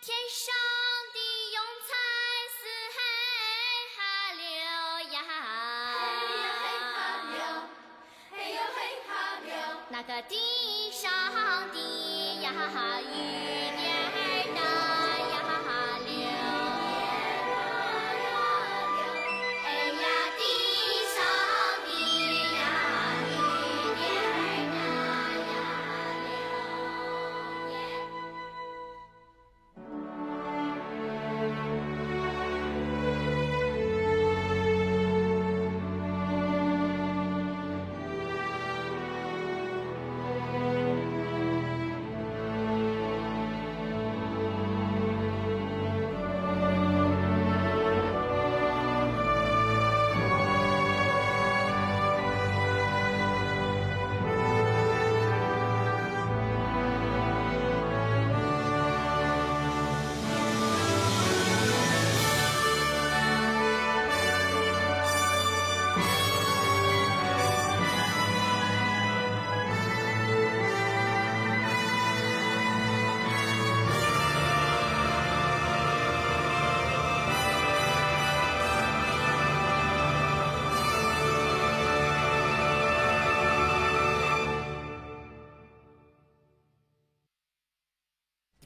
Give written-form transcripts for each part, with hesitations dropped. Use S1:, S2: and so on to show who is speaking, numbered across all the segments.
S1: 天上的云彩似海哈流呀，
S2: 嘿呀嘿哈流，嘿呀嘿哈流。
S1: 那个地上的呀雨点儿那呀流，哎呀地上的呀雨点儿那呀流耶。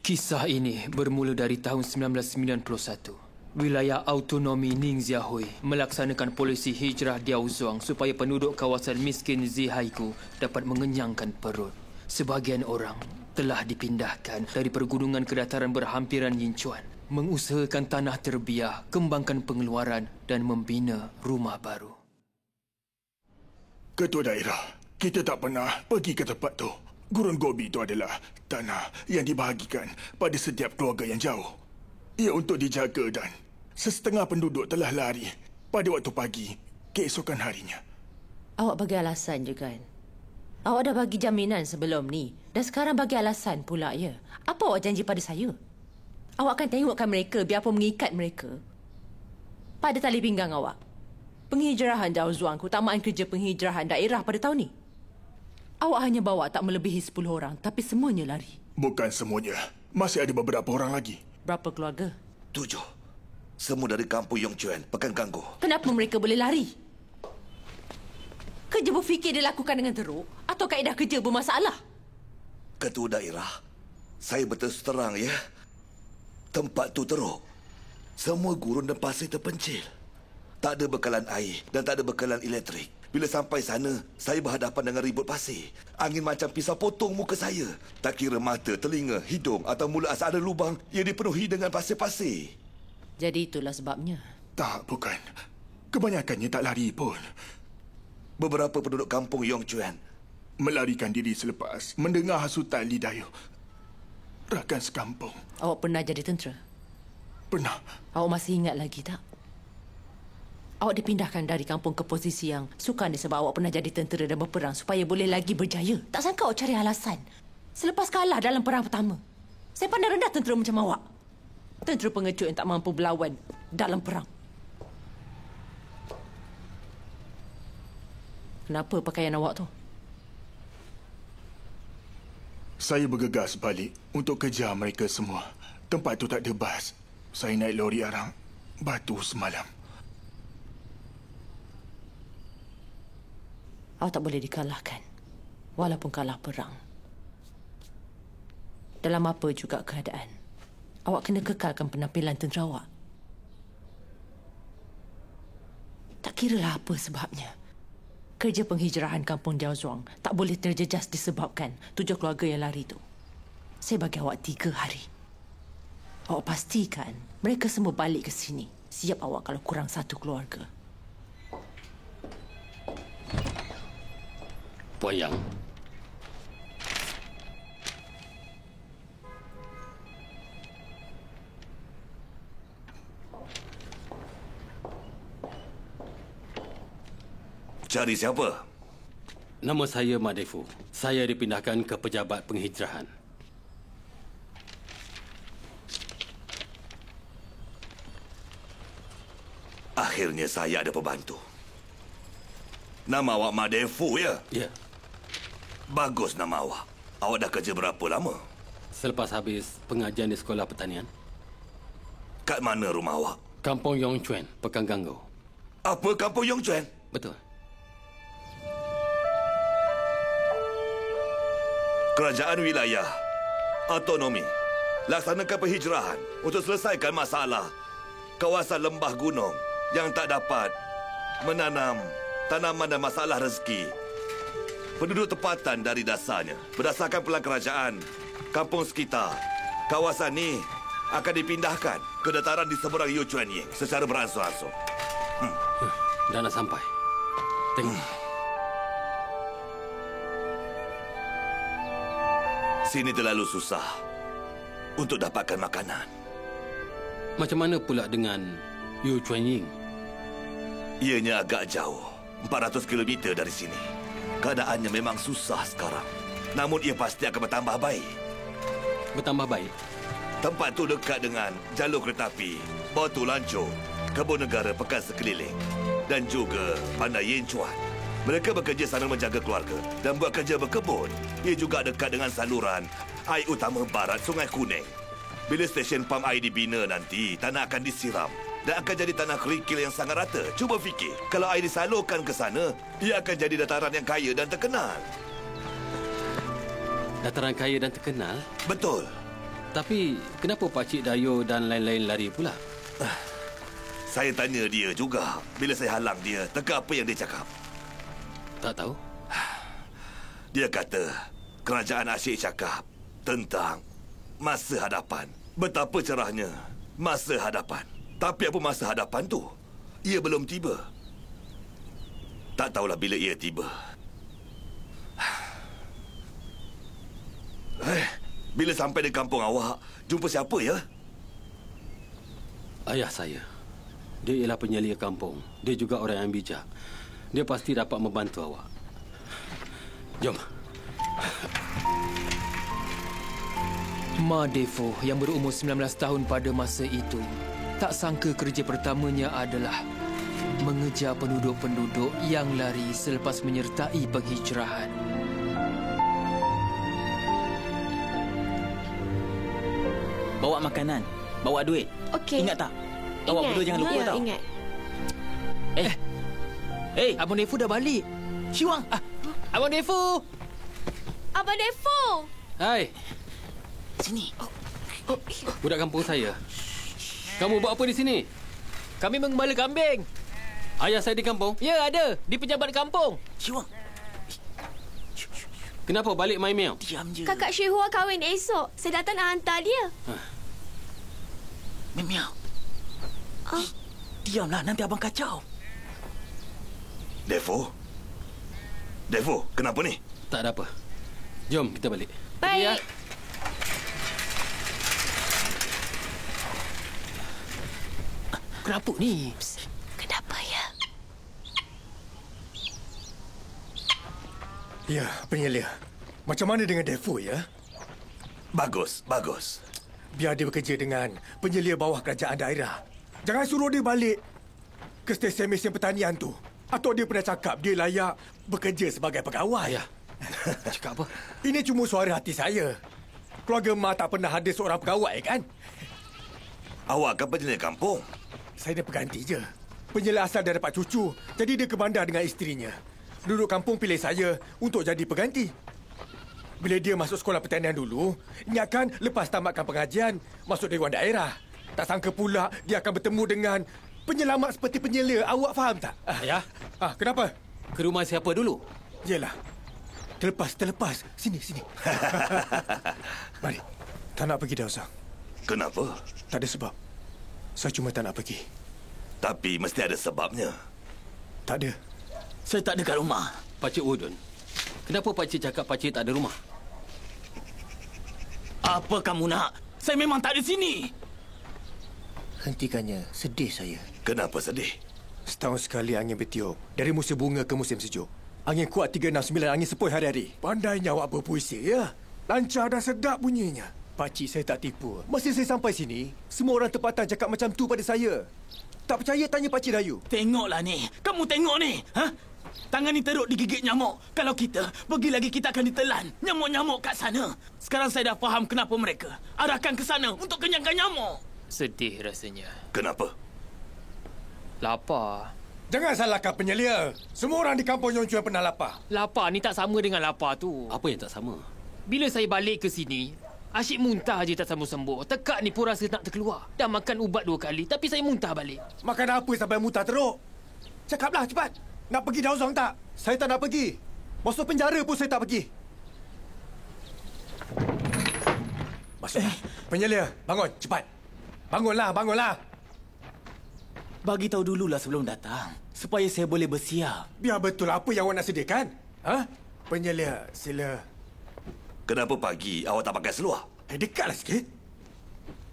S3: Kisah ini bermula dari tahun 1991. Wilayah Autonomi Ningxia Hui melaksanakan polisi hijrah Diaozuang supaya penduduk kawasan miskin Zihaiku dapat mengenyangkan perut. Sebahagian orang telah dipindahkan dari pergunungan ke dataran berhampiran Yinchuan, mengusahakan tanah terbiar, kembangkan pengeluaran dan membina rumah baru.
S4: Ketua daerah, kita tak pernah pergi ke tempat tu. Gurun Gobi itu adalah tanah yang dibahagikan pada setiap keluarga yang jauh. Ia untuk dijaga dan sesetengah penduduk telah lari pada waktu pagi keesokan harinya.
S5: Awak bagi alasan je kan? Awak dah bagi jaminan sebelum ni dan sekarang bagi alasan pula ya. Apa awak janji pada saya? Awak akan tengokkan mereka biarpun mengikat mereka pada tali pinggang awak. Penghijrahan Diaozuang ke Utamaan Kerja Penghijrahan Daerah pada tahun ni. Awak hanya bawa tak melebihi 10 orang, tapi semuanya lari.
S4: Bukan semuanya. Masih ada beberapa orang lagi.
S5: Berapa keluarga?
S6: 7. Semua dari kampung Yongchuan, Pekan Ganggu.
S5: Kenapa mereka boleh lari? Kerja berfikir dilakukan dengan teruk atau kaedah kerja bermasalah?
S6: Ketua daerah, saya berterus terang ya. Tempat tu teruk. Semua gurun dan pasir terpencil. Tak ada bekalan air dan tak ada bekalan elektrik. Bila sampai sana, saya berhadapan dengan ribut pasir. Angin macam pisau potong muka saya. Tak kira mata, telinga, hidung atau mulut asal ada lubang, ia dipenuhi dengan pasir-pasir.
S5: Jadi itulah sebabnya.
S4: Tak, bukan. Kebanyakannya tak lari pun.
S6: Beberapa penduduk kampung Yongchuan
S4: Melarikan diri selepas mendengar hasutan lidayu rakan sekampung.
S5: Awak pernah jadi tentera?
S4: Pernah.
S5: Awak masih ingat lagi tak? Awak dipindahkan dari kampung ke posisi yang sukan disebab awak pernah jadi tentera dan berperang supaya boleh lagi berjaya. Tak sangka awak cari alasan. Selepas kalah dalam perang pertama. Saya pandang rendah tentera macam awak. Tentera pengecut yang tak mampu berlawan dalam perang. Kenapa pakaian awak tu?
S4: Saya bergegas balik untuk kejar mereka semua. Tempat tu tak ada bas. Saya naik lori arang batu semalam.
S5: Awak tak boleh dikalahkan, walaupun kalah perang. Dalam apa juga keadaan, awak kena kekalkan penampilan tentera awak. Tak kiralah apa sebabnya. Kerja penghijrahan kampung Diaozuang tak boleh terjejas disebabkan 7 keluarga yang lari itu. Saya bagi awak 3 hari. Awak pastikan mereka semua balik ke sini. Siap awak kalau kurang 1 keluarga.
S7: Puan Yang.
S6: Cari siapa?
S7: Nama saya Madefu. Saya dipindahkan ke pejabat penghijrahan.
S6: Akhirnya saya ada pembantu. Nama awak Madefu ya?
S7: Ya.
S6: Bagus nama awak. Awak dah kerja berapa lama?
S7: Selepas habis pengajian di sekolah pertanian.
S6: Kat mana rumah awak?
S7: Kampung Yong Chuan, Pekan Ganggu.
S6: Apa kampung Yong Chuan?
S7: Betul.
S6: Kerajaan wilayah autonomi laksanakan penghijrahan untuk selesaikan masalah kawasan lembah gunung yang tak dapat menanam tanaman dan masalah rezeki. Penduduk tempatan dari dasarnya. Berdasarkan pelan kerajaan, kampung sekitar kawasan ni akan dipindahkan ke dataran di seberang Yu Chuan Ying secara beransur-ansur.
S7: Dah nak sampai. Tengok.
S6: Sini terlalu susah untuk dapatkan makanan.
S7: Macam mana pula dengan Yu Chuan Ying?
S6: Ianya agak jauh, 400 km dari sini. Keadaannya memang susah sekarang. Namun ia pasti akan bertambah baik.
S7: Bertambah baik?
S6: Tempat tu dekat dengan jalur kereta api, Batu Lancur, kebun negara pekan sekeliling dan juga Pandai Yin Chuan. Mereka bekerja sana menjaga keluarga dan buat kerja berkebun. Ia juga dekat dengan saluran air utama barat Sungai Kuning. Bila stesen pam air dibina nanti, tanah akan disiram dan akan jadi tanah kerikil yang sangat rata. Cuba fikir, kalau air disalurkan ke sana, ia akan jadi dataran yang kaya dan terkenal.
S7: Dataran kaya dan terkenal?
S6: Betul.
S7: Tapi kenapa Pakcik Dayo dan lain-lain lari pula?
S6: Saya tanya dia juga. Bila saya halang dia, teka apa yang dia cakap?
S7: Tak tahu.
S6: Dia kata, kerajaan asyik cakap tentang masa hadapan. Betapa cerahnya masa hadapan. Tapi apa masa hadapan tu? Ia belum tiba. Tak tahulah bila ia tiba. Bila sampai di kampung awak, jumpa siapa ya?
S7: Ayah saya. Dia ialah penyelia kampung. Dia juga orang yang bijak. Dia pasti dapat membantu awak. Jom.
S3: Ma Defoe yang berumur 19 tahun pada masa itu tak sangka kerja pertamanya adalah mengejar penduduk-penduduk yang lari selepas menyertai penghijrahan.
S8: Bawa makanan, bawa duit.
S9: Okey.
S8: Ingat tak? Awak berdua jangan lupa tau.
S9: Ingat.
S3: Abang Defoe dah balik.
S8: Siwang.
S3: Abang Defoe!
S9: Abang Defoe!
S3: Hai,
S8: Sini.
S7: Budak kampung saya. Kamu buat apa di sini?
S3: kami mengembala kambing.
S7: Ayah saya di kampung.
S3: Ya, ada. Di pejabat kampung.
S8: Siwang.
S7: Kenapa balik main meow?
S8: Diam je.
S9: Kakak Syihua kahwin esok. Saya datang nak hantar dia.
S8: Miau. Diamlah, nanti abang kacau.
S6: Defoe? Defoe, kenapa ni?
S7: Tak ada apa. Jom kita balik.
S9: Baik.
S3: Kenapa ni?
S9: Kenapa ya?
S10: Ya, penyelia. Macam mana dengan Defoe, ya?
S6: Bagus, bagus.
S10: Biar dia bekerja dengan penyelia bawah kerajaan daerah. Jangan suruh dia balik ke stesen mesin pertanian tu. Atau dia pernah cakap dia layak bekerja sebagai pegawai.
S7: Ayah, cakap apa?
S10: Ini cuma suara hati saya. Keluarga Ma tak pernah ada seorang pegawai, kan?
S6: Awak kan penyelia kampung.
S10: Saya dia pengganti je. Penyelia asal dah dapat cucu, jadi dia ke bandar dengan isterinya. Penduduk kampung pilih saya untuk jadi pengganti. Bila dia masuk sekolah pertanian dulu, ingatkan lepas tamatkan pengajian, masuk dewan daerah. Tak sangka pula dia akan bertemu dengan penyelamat seperti penyelia. Awak faham tak?
S7: Ayah,
S10: Kenapa?
S7: ke rumah siapa dulu?
S10: Yelah. Terlepas. Sini. Mari. Tak nak pergi dah, Usang.
S6: Kenapa?
S10: Tak ada sebab. Saya cuma tak nak pergi.
S6: Tapi mesti ada sebabnya.
S10: Tak ada.
S8: Saya tak ada kat rumah.
S7: Pakcik Wudun. Kenapa pakcik cakap pakcik tak ada rumah?
S8: Apa kamu nak? Saya memang tak ada sini.
S10: Hentikannya. Sedih saya.
S6: Kenapa sedih?
S10: Setahun sekali angin bertiup. Dari musim bunga ke musim sejuk. Angin kuat 369, angin sepoi hari-hari. Pandainya awak berpuisi, ya? Lancar dan sedap bunyinya. Pakcik, saya tak tipu. Masa saya sampai sini, semua orang tempatan cakap macam tu pada saya. Tak percaya, tanya Pakcik Dayu.
S8: Tengoklah ni. Kamu tengok ni. Tangan ni teruk digigit nyamuk. Kalau kita pergi lagi, kita akan ditelan. Nyamuk-nyamuk kat sana. Sekarang saya dah faham kenapa mereka arahkan ke sana untuk kenyangkan nyamuk.
S3: Sedih rasanya.
S6: Kenapa?
S3: Lapar.
S10: Jangan salahkan penyelia. Semua orang di kampung Yong Chuen pernah lapar.
S3: Lapar ni tak sama dengan lapar tu.
S7: Apa yang tak sama?
S3: Bila saya balik ke sini, asyik muntah je tak sembuh-sembuh. Tekak ni pun rasa nak terkeluar. Dah makan ubat 2 kali, tapi saya muntah balik.
S10: Makan apa sampai muntah teruk? Cakaplah cepat. Nak pergi Daozong tak? Saya tak nak pergi. Masuk penjara pun saya tak pergi. Masuklah. Penyelia, bangun cepat. Bangunlah.
S8: Bagi tahu dululah sebelum datang. Supaya saya boleh bersiap.
S10: Biar betul apa yang awak nak sediakan. Ha? Penyelia, sila.
S6: Kenapa pagi awak tak pakai seluar?
S10: Dekatlah sikit.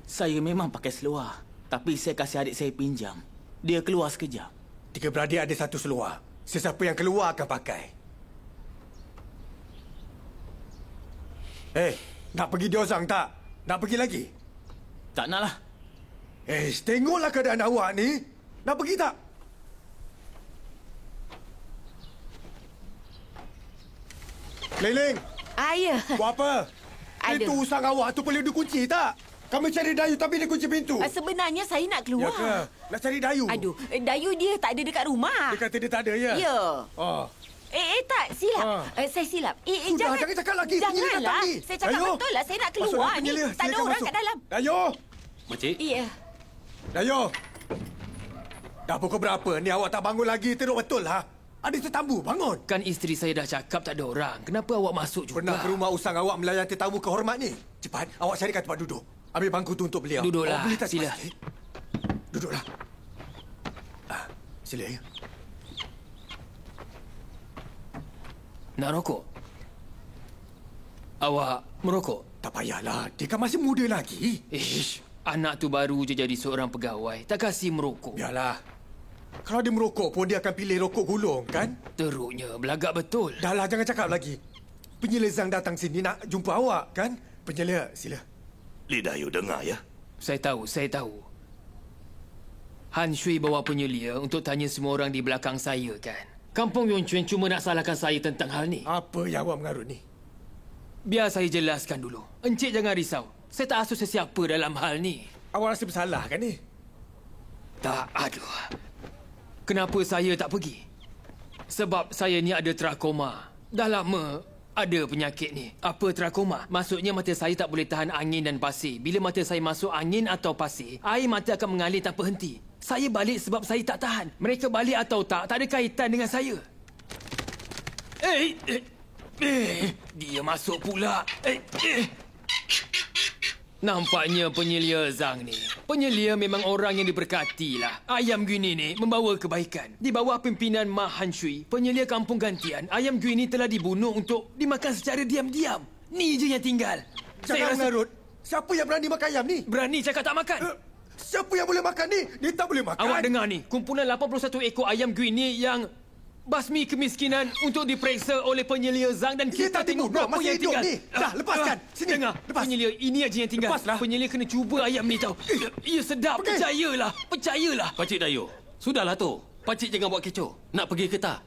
S8: Saya memang pakai seluar. Tapi saya kasih adik saya pinjam. Dia keluar sekejap.
S10: 3 beradik ada 1 seluar. Sesiapa yang keluar akan pakai. Nak pergi Daozong tak? Nak pergi lagi?
S8: Tak naklah.
S10: Tengoklah keadaan awak ni. Nak pergi tak? Leng.
S5: Ya.
S10: Buat apa?
S5: Ada.
S10: Itu usang awak tu perlu dikunci tak? Kami cari Dayu tapi dia kunci pintu.
S5: Sebenarnya saya nak keluar.
S10: Ya ke? Nak cari Dayu?
S5: Aduh, Dayu dia tak ada dekat rumah.
S10: Dia kata dia tak ada, ya?
S5: Ya.
S10: Oh.
S5: Tak, silap. Saya silap.
S10: Sudah, jangan cakap lagi.
S5: Janganlah. Saya cakap
S10: Dayu.
S5: betul lah. Saya nak keluar ni. Tak ada orang kat dalam.
S10: Dayu.
S7: Makcik?
S5: Ya.
S10: Dayu. Dah pukul berapa ni awak tak bangun lagi? Teruk betul lah. Ada tetamu, bangun.
S3: Kan isteri saya dah cakap tak ada orang. Kenapa awak masuk juga?
S10: Pernah ke rumah usang awak melayan tetamu kehormat ni? Cepat, awak carikan tempat duduk. Ambil bangku tu untuk beliau.
S3: Duduklah,
S10: Awak boleh tak
S3: sila.
S10: sikit? Duduklah. Sila ya.
S3: Nak rokok? Awak merokok?
S10: Tak payahlah, dia kan masih muda lagi.
S3: Anak tu baru je jadi seorang pegawai. Tak kasih merokok.
S10: Biarlah. Kalau dia merokok pun dia akan pilih rokok gulung, kan?
S3: Teruknya, belagak betul.
S10: Dahlah, jangan cakap lagi. Penyelia Zhang datang sini nak jumpa awak, kan? Penyelia, sila.
S6: Li Dayu dengar ya.
S3: Saya tahu. Han Shui bawa penyelia untuk tanya semua orang di belakang saya, kan? Kampung Yong Chuen cuma nak salahkan saya tentang hal ni.
S10: Apa yang awak mengarut ni?
S3: Biar saya jelaskan dulu. Encik jangan risau. Saya tak asuh sesiapa dalam hal ni.
S10: Awak rasa bersalah kan ni?
S3: Tak, aduh. Kenapa saya tak pergi? Sebab saya ni ada trakoma. Dah lama ada penyakit ni. Apa trakoma? Maksudnya mata saya tak boleh tahan angin dan pasir. Bila mata saya masuk angin atau pasir, air mata akan mengalir tanpa henti. Saya balik sebab saya tak tahan. Mereka balik atau tak ada kaitan dengan saya. Dia masuk pula. Nampaknya penyelia Zhang ni. Penyelia memang orang yang diberkati lah. Ayam Gwini ni membawa kebaikan. Di bawah pimpinan Ma Han Shui, penyelia kampung gantian, ayam Gwini telah dibunuh untuk dimakan secara diam-diam. Ni je yang tinggal.
S10: Jangan mengarut. Siapa yang berani makan ayam ni?
S3: Berani cakap tak makan.
S10: Siapa yang boleh makan ni? Dia tak boleh makan.
S3: Awak dengar ni. Kumpulan 81 ekor ayam Gwini yang basmi kemiskinan untuk diperiksa oleh penyelia Zhang dan kita tengok berapa yang tinggal.
S10: Ni. Dah, lepaskan. Sini.
S3: Dengar,
S10: lepas.
S3: penyelia ini aja yang tinggal.
S10: Lepaslah.
S3: Penyelia kena cuba ayam ni tau. Ia sedap, percayalah. Percayalah.
S7: Pakcik Dayu, sudahlah tu. Pakcik jangan buat kecoh. Nak pergi ke tak?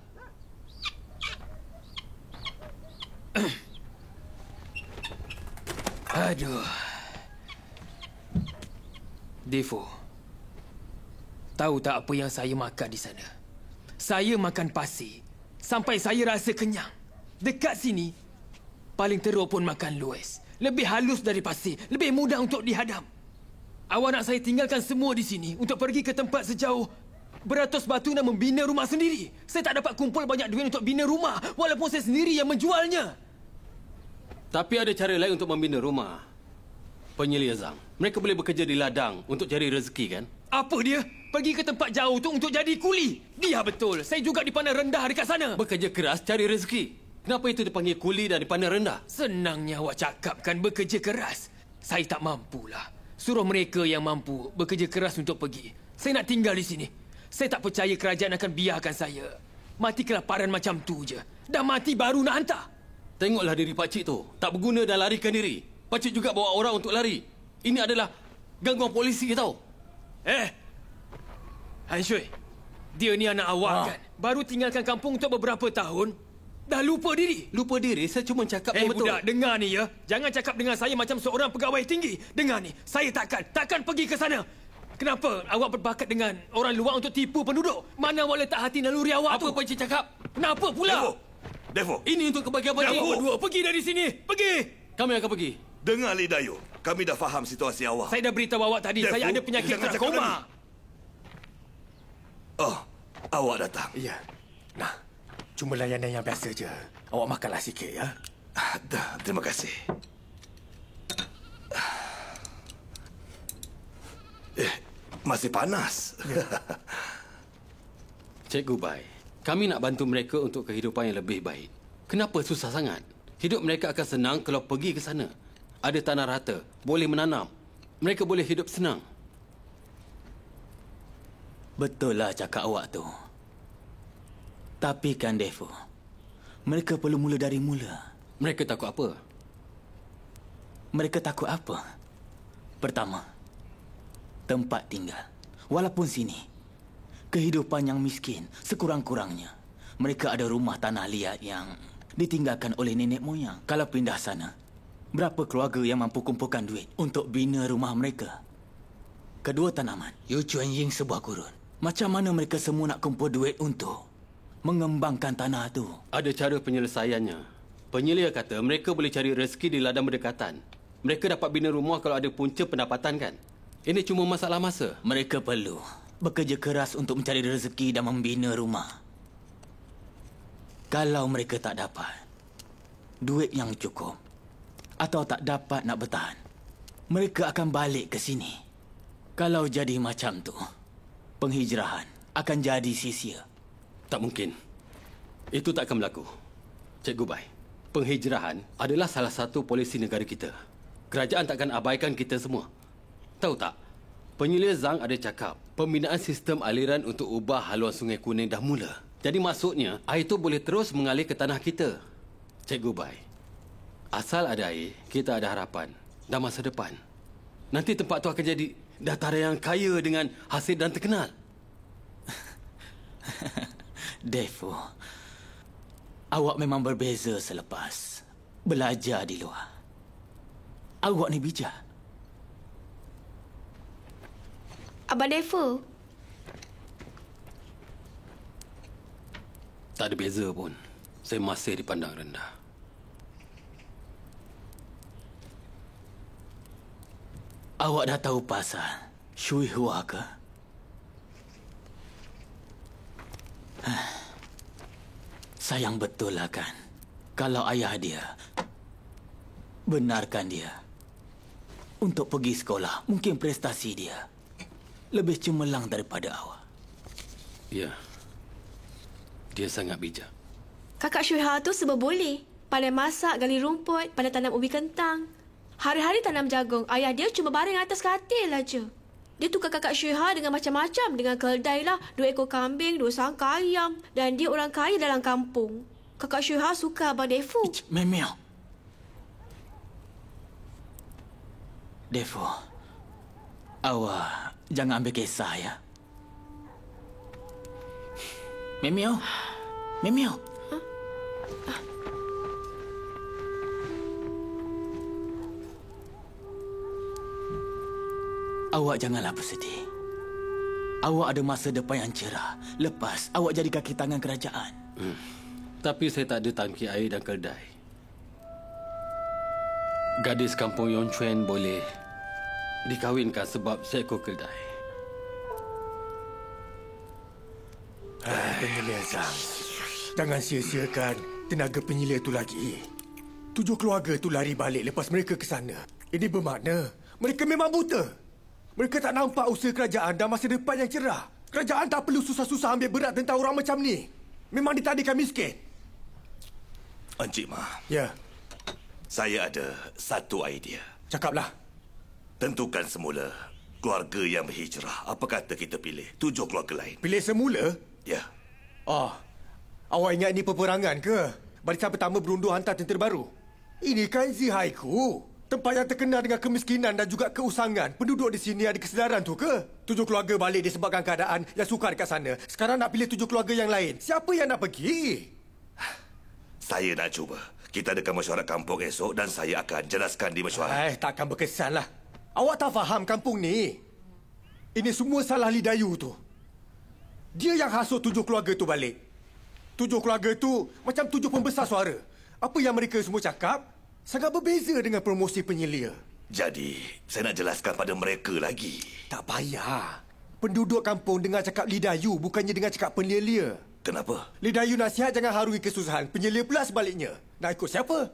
S3: Aduh. Devo, tahu tak apa yang saya makan di sana? Saya makan pasir sampai saya rasa kenyang. Dekat sini, paling teruk pun makan lues. Lebih halus dari pasir, lebih mudah untuk dihadam. Awak nak saya tinggalkan semua di sini untuk pergi ke tempat sejauh beratus batu dan membina rumah sendiri. Saya tak dapat kumpul banyak duit untuk bina rumah walaupun saya sendiri yang menjualnya.
S7: Tapi ada cara lain untuk membina rumah. Penyelia Zhang, mereka boleh bekerja di ladang untuk cari rezeki, kan?
S3: Apa dia? Pergi ke tempat jauh tu untuk jadi kuli. Dia betul. Saya juga dipandang rendah dekat sana.
S7: Bekerja keras cari rezeki. Kenapa itu dipanggil kuli dan dipandang rendah?
S3: Senangnya awak cakapkan bekerja keras. Saya tak mampulah. Suruh mereka yang mampu bekerja keras untuk pergi. Saya nak tinggal di sini. Saya tak percaya kerajaan akan biarkan saya mati kelaparan macam tu je. Dah mati baru nak hantar.
S7: Tengoklah diri pakcik tu. Tak berguna dah larikan diri. Pakcik juga bawa orang untuk lari. Ini adalah gangguan polisi, tau.
S3: Han Shui, dia ni anak awak kan? Baru tinggalkan kampung untuk beberapa tahun. Dah lupa diri.
S7: Lupa diri, saya cuma cakap yang betul.
S3: Budak, dengar ni ya. Jangan cakap dengan saya macam seorang pegawai tinggi. Dengar ni, saya takkan pergi ke sana. Kenapa awak berbakat dengan orang luar untuk tipu penduduk? Mana awak letak hati naluri awak tu?
S7: Apa Pak Cik cakap?
S3: Kenapa pula?
S6: Devo,
S7: Ini untuk kebahagiaan Pak Cik.
S3: Awak berdua pergi dari sini. Pergi.
S7: Kami akan pergi.
S6: dengar Lidayu. Kami dah faham situasi awak.
S3: Saya dah beritahu awak tadi,
S6: Devo,
S3: saya ada penyakit
S6: jangan cakap
S3: trauma.
S6: lagi. Oh, awak datang.
S10: Ya. Nah, cuma layanan yang biasa je. Awak makanlah sikit ya.
S6: Dah, terima kasih. Masih panas.
S10: Ya.
S7: Cikgu Bai, kami nak bantu mereka untuk kehidupan yang lebih baik. Kenapa susah sangat? Hidup mereka akan senang kalau pergi ke sana. Ada tanah rata, boleh menanam. Mereka boleh hidup senang.
S8: Betul lah cakap awak tu. Tapi kan, Devo, mereka perlu mula dari mula.
S7: Mereka takut apa?
S8: Mereka takut apa? Pertama, tempat tinggal. Walaupun sini, kehidupan yang miskin sekurang-kurangnya. Mereka ada rumah tanah liat yang ditinggalkan oleh nenek moyang. Kalau pindah sana, berapa keluarga yang mampu kumpulkan duit untuk bina rumah mereka? Kedua tanaman, Yu Chuan Ying sebuah gurun. Macam mana mereka semua nak kumpul duit untuk mengembangkan tanah tu?
S7: Ada cara penyelesaiannya. Penyelia kata mereka boleh cari rezeki di ladang berdekatan. Mereka dapat bina rumah kalau ada punca pendapatan kan? Ini cuma masalah masa.
S8: Mereka perlu bekerja keras untuk mencari rezeki dan membina rumah. Kalau mereka tak dapat duit yang cukup atau tak dapat nak bertahan, mereka akan balik ke sini. Kalau jadi macam tu, penghijrahan akan jadi sia-sia.
S7: Tak mungkin. Itu tak akan berlaku. Cikgu Bai, penghijrahan adalah salah satu polisi negara kita. Kerajaan takkan abaikan kita semua. Tahu tak? Penyelia Zhang ada cakap, pembinaan sistem aliran untuk ubah haluan Sungai Kuning dah mula. Jadi maksudnya, air itu boleh terus mengalir ke tanah kita. Cikgu Bai, asal ada air, kita ada harapan dan masa depan. Nanti tempat tu akan jadi dataran yang kaya dengan hasil dan terkenal.
S8: Devo, awak memang berbeza selepas belajar di luar. Awak ni bijak.
S9: Abang Devo,
S7: Tak ada beza pun. Saya masih dipandang rendah.
S8: Awak dah tahu pasal Shui Hua ke? Sayang betul lah kan, kalau ayah dia benarkan dia untuk pergi sekolah, mungkin prestasi dia lebih cemerlang daripada awak.
S7: Ya. Dia sangat bijak.
S9: kakak Syuha tu serba boleh. Pandai masak, gali rumput, pandai tanam ubi kentang. Hari-hari tanam jagung, ayah dia cuma baring atas katil aja. Dia tukar kakak Syuha dengan macam-macam. Dengan keldai lah, 2 ekor kambing, 2 sangka ayam. Dan dia orang kaya dalam kampung. Kakak Syuha suka Abang Devo.
S8: Memel. Devo, awak jangan ambil kisah ya. Memel. Memel. Awak janganlah bersedih. Awak ada masa depan yang cerah. Lepas awak jadi kaki tangan kerajaan.
S7: Tapi saya tak ada tangki air dan keldai. Gadis kampung Yongchuan boleh dikahwinkan sebab seekor keldai.
S10: Penyelia Zhang, jangan sia-siakan tenaga penyelia tu lagi. 7 keluarga tu lari balik lepas mereka ke sana. Ini bermakna mereka memang buta. Mereka tak nampak usaha kerajaan dan masa depan yang cerah. Kerajaan tak perlu susah-susah ambil berat tentang orang macam ni. Memang ditadikan miskin.
S6: Encik Ma,
S10: Ya,
S6: saya ada satu idea.
S10: cakaplah.
S6: Tentukan semula keluarga yang berhijrah. Apa kata kita pilih 7 keluarga lain?
S10: Pilih semula?
S6: Ya.
S10: Oh, awak ingat ini peperangan ke? Barisan pertama berundur hantar tentera baru. Ini kan Zihaiku. Tempat yang terkenal dengan kemiskinan dan juga keusangan. Penduduk di sini ada kesedaran tu ke? 7 keluarga balik disebabkan keadaan yang sukar dekat sana. Sekarang nak pilih 7 keluarga yang lain. Siapa yang nak pergi?
S6: Saya nak cuba. Kita adakan mesyuarat kampung esok dan saya akan jelaskan di mesyuarat.
S10: Takkan berkesan lah. Awak tak faham kampung ni. Ini semua salah Lidayu tu. Dia yang hasut 7 keluarga tu balik. 7 keluarga tu macam 7 pembesar suara. Apa yang mereka semua cakap sangat berbeza dengan promosi penyelia.
S6: Jadi, saya nak jelaskan pada mereka lagi.
S10: Tak payah. Penduduk kampung dengar cakap Lidayu bukannya dengar cakap penyelia.
S6: Kenapa?
S10: Lidayu nasihat jangan harungi kesusahan. Penyelia pula sebaliknya. Nak ikut siapa?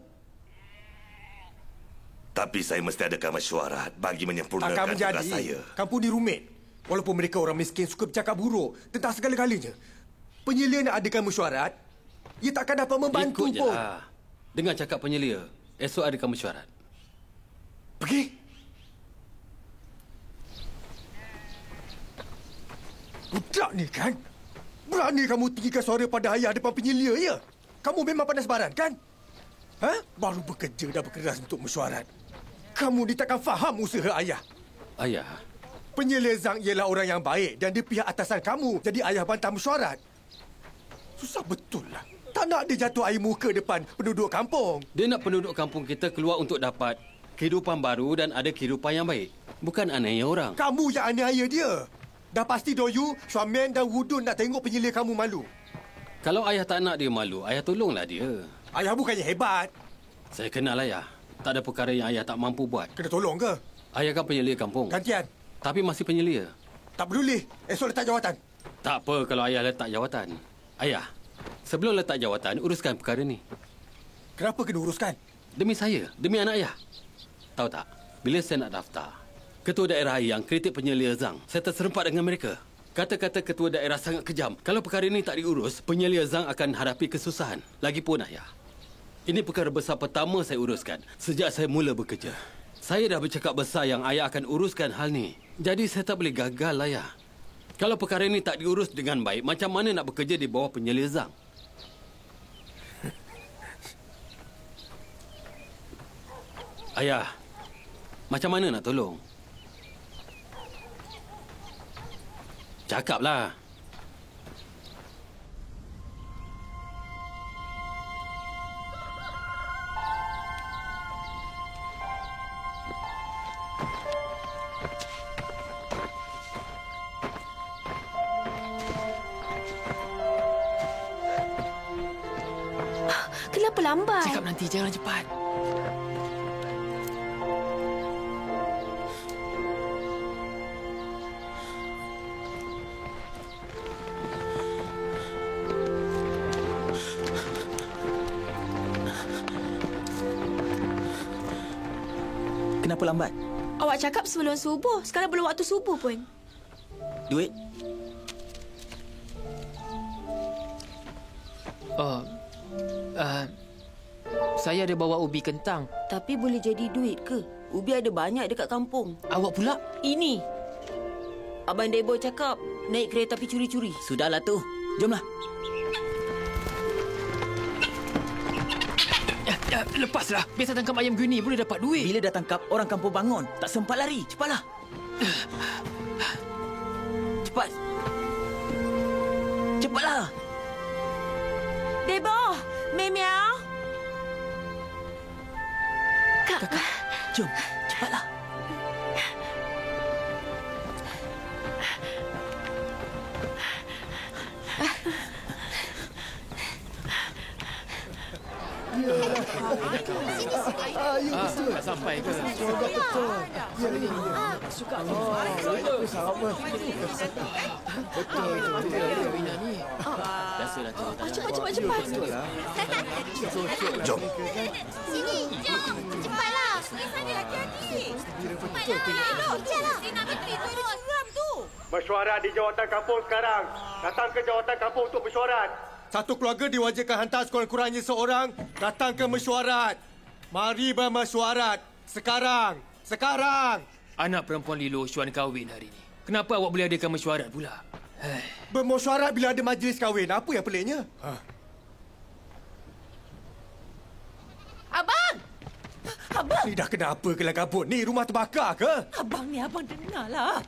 S6: Tapi saya mesti adakan mesyuarat bagi menyempurnakan
S10: Takkan
S6: tugas
S10: menjadi.
S6: saya.
S10: Kampung ni rumit. Walaupun mereka orang miskin suka bercakap buruk tentang segala-galanya. Penyelia nak adakan mesyuarat, ia takkan dapat membantu
S7: Ikut je
S10: pun.
S7: lah. Dengar cakap penyelia. Esok adakan mesyuarat.
S10: Pergi. Budak ni kan? Berani kamu tinggikan suara pada ayah depan penyelia, ya? Kamu memang panas baran, kan? Baru bekerja dah berkeras untuk mesyuarat. Kamu ni takkan faham usaha ayah.
S7: Ayah,
S10: Penyelia Zhang ialah orang yang baik dan dia pihak atasan kamu. Jadi ayah bantah mesyuarat. Susah betul lah. Tak nak dia jatuh air muka depan penduduk kampung.
S7: dia nak penduduk kampung kita keluar untuk dapat kehidupan baru dan ada kehidupan yang baik. Bukan aniaya orang.
S10: Kamu yang aniaya dia. Dah pasti Doyu, Xuamen dan Wudun nak tengok penyelia kamu malu.
S7: Kalau ayah tak nak dia malu, ayah tolonglah dia.
S10: Ayah bukannya hebat.
S7: Saya kenal ayah. Tak ada perkara yang ayah tak mampu buat.
S10: Kena tolong ke?
S7: Ayah kan penyelia kampung.
S10: Gantian.
S7: Tapi masih penyelia.
S10: Tak peduli. Esok letak jawatan.
S7: Tak apa kalau ayah letak jawatan. Ayah, sebelum letak jawatan, uruskan perkara ni.
S10: Kenapa kena uruskan?
S7: Demi saya, demi anak ayah. Tahu tak, bila saya nak daftar, ketua daerah yang kritik penyelia Zhang, saya terserempak dengan mereka. Kata-kata ketua daerah sangat kejam. Kalau perkara ini tak diurus, penyelia Zhang akan hadapi kesusahan. Lagipun ayah, ini perkara besar pertama saya uruskan sejak saya mula bekerja. Saya dah bercakap besar yang ayah akan uruskan hal ni. Jadi saya tak boleh gagal, ayah. Kalau perkara ini tak diurus dengan baik, macam mana nak bekerja di bawah penyelia Zhang? Ayah, macam mana nak tolong? Cakaplah.
S9: Kenapa lambat?
S3: Cakap nanti, jangan cepat.
S8: Kenapa lambat?
S9: Awak cakap sebelum subuh. Sekarang belum waktu subuh pun.
S8: Duit?
S3: Oh, saya ada bawa ubi kentang.
S11: Tapi boleh jadi duit ke? Ubi ada banyak dekat kampung.
S3: Awak pula?
S11: Ini. Abang Debo cakap naik kereta api curi-curi.
S8: Sudahlah tu. Jomlah.
S3: Lepaslah. Biasa tangkap ayam gini boleh dapat duit.
S8: Bila dah tangkap, orang kampung bangun. Tak sempat lari. Cepatlah. Cepat. Cepatlah.
S11: Debo, Meow.
S8: Kakak, jom. Cepatlah.
S3: Tak sampai ke?
S8: Biasalah tu.
S9: Cepat.
S6: Jom.
S1: Sini, jom. Cepatlah. Pergi sana. Hati-hati. Cepatlah. Dia nak berhenti terus. Seram tu.
S10: Mesyuarat di jawatan kampung sekarang. Datang ke jawatan kampung untuk mesyuarat. Satu keluarga diwajibkan hantar sekurang-kurangnya seorang datang ke mesyuarat. Mari bermesyuarat. Sekarang.
S3: Anak perempuan Lilo Xuan kahwin hari ini. Kenapa awak boleh adakan mesyuarat pula?
S10: Bermesyuarat bila ada majlis kahwin. Apa yang peliknya?
S5: Abang! Abang!
S10: Ni dah kena apa kelang kabut ni? Rumah terbakar ke?
S5: Abang ni, abang dengarlah.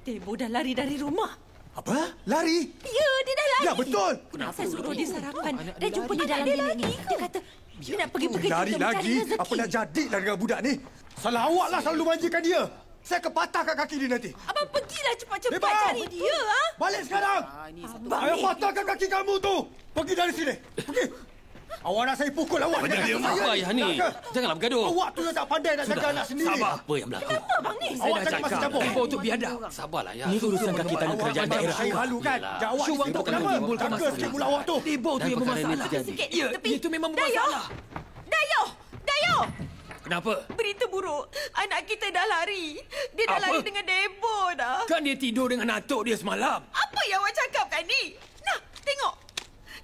S5: Debo dah lari dari rumah.
S10: Apa? Lari?
S1: Ya, dia dah lari.
S10: Ya, betul.
S5: Saya suruh dia sarapan. Dah jumpa dia dalam bilik ni. Dia kata dia nak pergi bekerja
S10: Lari
S5: untuk mencari
S10: lagi?
S5: rezeki.
S10: Apa nak jadi dah dengan budak ni? Salah awak lah selalu manjakan dia. Saya akan patahkan kaki dia nanti.
S1: Abang pergilah cepat-cepat
S10: Bebas!
S1: cari dia. Ha?
S10: Balik sekarang! Saya patahkan kaki kamu tu! Pergi dari sini! Pergi! Awak nak saya pukul awak.
S7: Banyak dia apa ayah ni? Janganlah bergaduh.
S10: Awak tu yang tak pandai nak jaga anak sendiri.
S7: Sabar. Apa yang berlaku?
S1: Kenapa abang ni?
S10: Awak jangan masuk campur.
S3: Debo tu biadab.
S7: Sabarlah ya.
S3: Ni urusan kaki tangan kerajaan daerah.
S10: Saya malu kan?
S7: Yalah.
S10: Awak
S3: Syuang tak kena menimbulkan
S10: Jaga sikit pula awak tu.
S3: Debo tu
S7: Dan
S3: yang
S7: perkara ini
S3: bermasalah.
S7: terjadi.
S3: Ya, itu memang bermasalah.
S1: Dayo!
S3: Kenapa?
S1: Berita buruk. Anak kita dah lari. Dia dah
S3: Apa?
S1: lari dengan Debo dah.
S3: Kan dia tidur dengan atuk dia semalam.
S1: Apa yang awak cakapkan ni? Nah, tengok.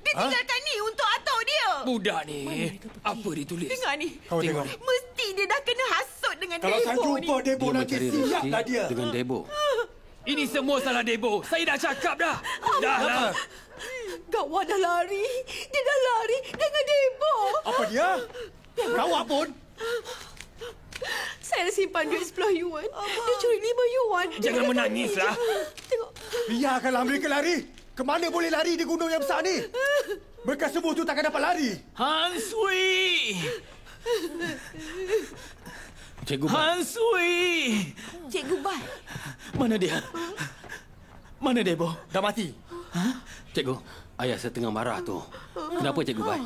S1: Dia tinggalkan ni untuk atuk dia.
S3: Budak ni, apa dia tulis?
S1: Dengar ni.
S10: Kau tengok.
S1: Mesti dia dah kena hasut dengan
S10: Kalau saya
S1: Debo ni.
S10: jumpa Debo
S7: Dia
S10: nanti,
S7: mencari
S10: siaplah
S7: rezeki
S10: dia.
S7: dengan Debo.
S3: Ini semua salah Debo. Saya dah cakap dah. Dah lah.
S1: Gawat dah lari. Dia dah lari dengan Debo.
S10: Apa dia? Kawak pun.
S9: Saya simpan duit 10 yuan. Dia curi 5 yuan.
S3: Jangan menangislah.
S9: Tengok.
S10: Biarkanlah mereka lari. Kemana boleh lari di gunung yang besar ni? Mereka semua tu takkan dapat lari.
S8: Hansui!
S7: Cikgu Bai.
S8: Hansui!
S1: Cikgu Bai.
S8: Mana dia? Mana Debo?
S10: Dah mati.
S7: Cikgu, ayah saya tengah marah tu. Kenapa Cikgu Bai?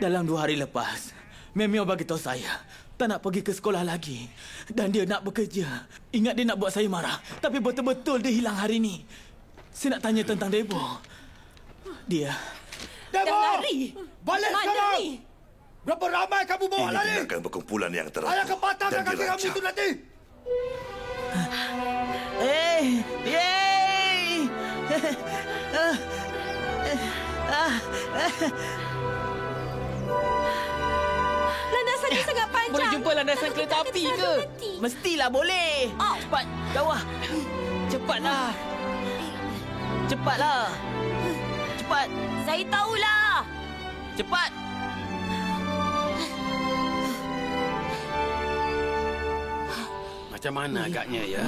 S8: Dalam 2 hari lepas, Memio bagi tahu saya tak nak pergi ke sekolah lagi. Dan dia nak bekerja. Ingat dia nak buat saya marah. Tapi betul-betul dia hilang hari ni. Saya nak tanya tentang Debo. Dia...
S10: Debo!
S1: Dah lari.
S10: Balik
S1: Mana
S10: sekarang!
S1: ni?
S10: Berapa ramai kamu bawa
S6: Ini
S10: lari?
S6: tindakan perkumpulan yang teratur
S10: Saya akan patahkan
S6: dan
S10: kaki kamu
S6: dirancang.
S10: itu nanti.
S8: Yeay!
S1: Landasan dia sangat panjang.
S8: Boleh jumpa landasan kereta api ke? Mestilah boleh.
S1: Oh.
S8: Cepat, bawah. Cepatlah. Cepatlah. Cepat,
S1: Saya tahulah.
S8: cepat.
S7: Macam mana agaknya ya?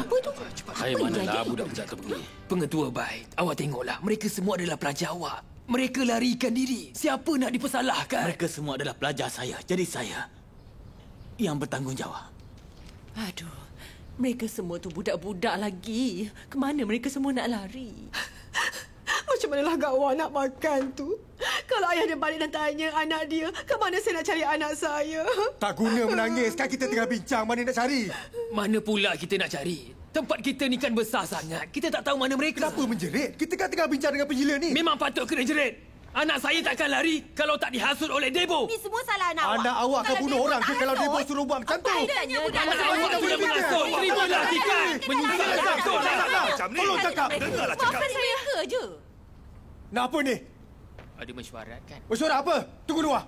S7: Saya manalah budak jatuh begini.
S3: Pengetua baik, awak tengoklah. Mereka semua adalah pelajar awak. Mereka larikan diri. Siapa nak dipersalahkan?
S8: Mereka semua adalah pelajar saya. Jadi saya yang bertanggungjawab.
S5: Aduh, mereka semua tu budak-budak lagi. Kemana mereka semua nak lari?
S9: Macam manalah gawat nak makan tu? Kalau ayah dia balik dan tanya anak dia, ke mana saya nak cari anak saya?
S10: Tak guna menangis. Kan kita tengah bincang mana nak cari.
S3: Mana pula kita nak cari? Tempat kita ni kan besar sangat. Kita tak tahu mana mereka.
S10: Kenapa menjerit? Kita kan tengah bincang dengan penjila ni.
S3: Memang patut kena jerit. Anak saya takkan lari kalau tak dihasut oleh Debo.
S1: Ni semua salah anak awak.
S10: Anak awak akan
S1: Kalau
S10: bunuh
S1: Debo
S10: orang
S1: tak
S10: ke kalau
S1: hasut?
S10: Debo suruh buat macam tu?
S1: Faedahnya budak
S3: Anak
S1: anak
S3: awak
S1: saya
S3: sudah menghasut. Terimalah tikai. Menyusahkan betul.
S6: Macam ni.
S10: Tolong cakap.
S6: Dengarlah cakap.
S1: Maafkan mereka je.
S10: Nak apa ni?
S3: Ada mesyuarat kan?
S10: Mesyuarat apa? Tunggu luar.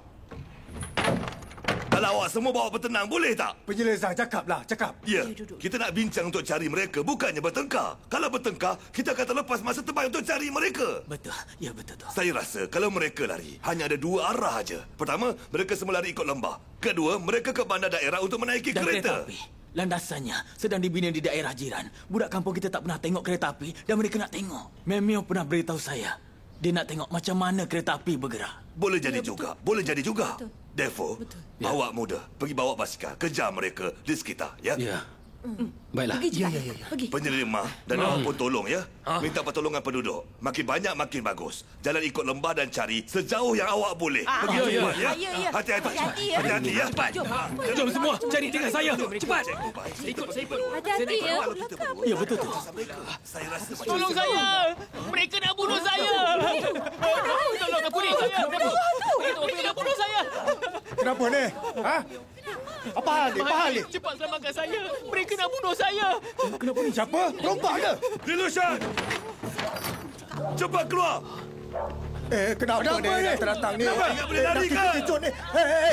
S6: Kalau awak semua bawa bertenang, boleh tak?
S10: Penjila Zah, cakaplah. Cakap.
S6: Ya, kita nak bincang untuk cari mereka, bukannya bertengkar. Kalau bertengkar, kita akan terlepas masa terbaik untuk cari mereka.
S8: Betul. Ya, betul tu.
S6: Saya rasa kalau mereka lari, hanya ada 2 arah aja. Pertama, mereka semua lari ikut lembah. Kedua, mereka ke bandar daerah untuk menaiki
S8: Dan
S6: kereta.
S8: api. Landasannya sedang dibina di daerah jiran. Budak kampung kita tak pernah tengok kereta api dan mereka nak tengok. Memio pernah beritahu saya. Dia nak tengok macam mana kereta api bergerak.
S6: Boleh jadi juga. Boleh jadi juga. Devo, awak muda. Pergi bawa basikal. Kejar mereka di sekitar, ya?
S7: Ya. Baiklah.
S5: Pergi cepat. Pergi.
S6: Penyelima dan awak pun tolong, ya? Minta pertolongan penduduk. Makin banyak, makin bagus. Jalan ikut lembah dan cari sejauh yang awak boleh. Pergi cepat, ya?
S1: Ya.
S6: Hati-hati.
S1: Hati-hati, ya.
S6: Hati-hati, ya?
S3: Cepat. Jom semua cari dengan saya. Cepat. Saya ikut.
S1: Hati-hati ya.
S8: Ya, betul tu.
S6: Saya rasa macam
S8: Tolong saya! Mereka nak bunuh saya! Tolong, ampuni saya! Mereka nak bunuh saya!
S10: Kenapa ni? Ha? Apa hal ni? Apa hal ni?
S8: Cepat selamatkan saya! Mereka nak bunuh saya!
S10: Kenapa ni? Siapa? Rompak ke?
S6: Dilusian! Cepat keluar!
S10: Kenapa ni? Datang ni.
S6: Kenapa? Ingat boleh lari ke?
S10: Kecut ni.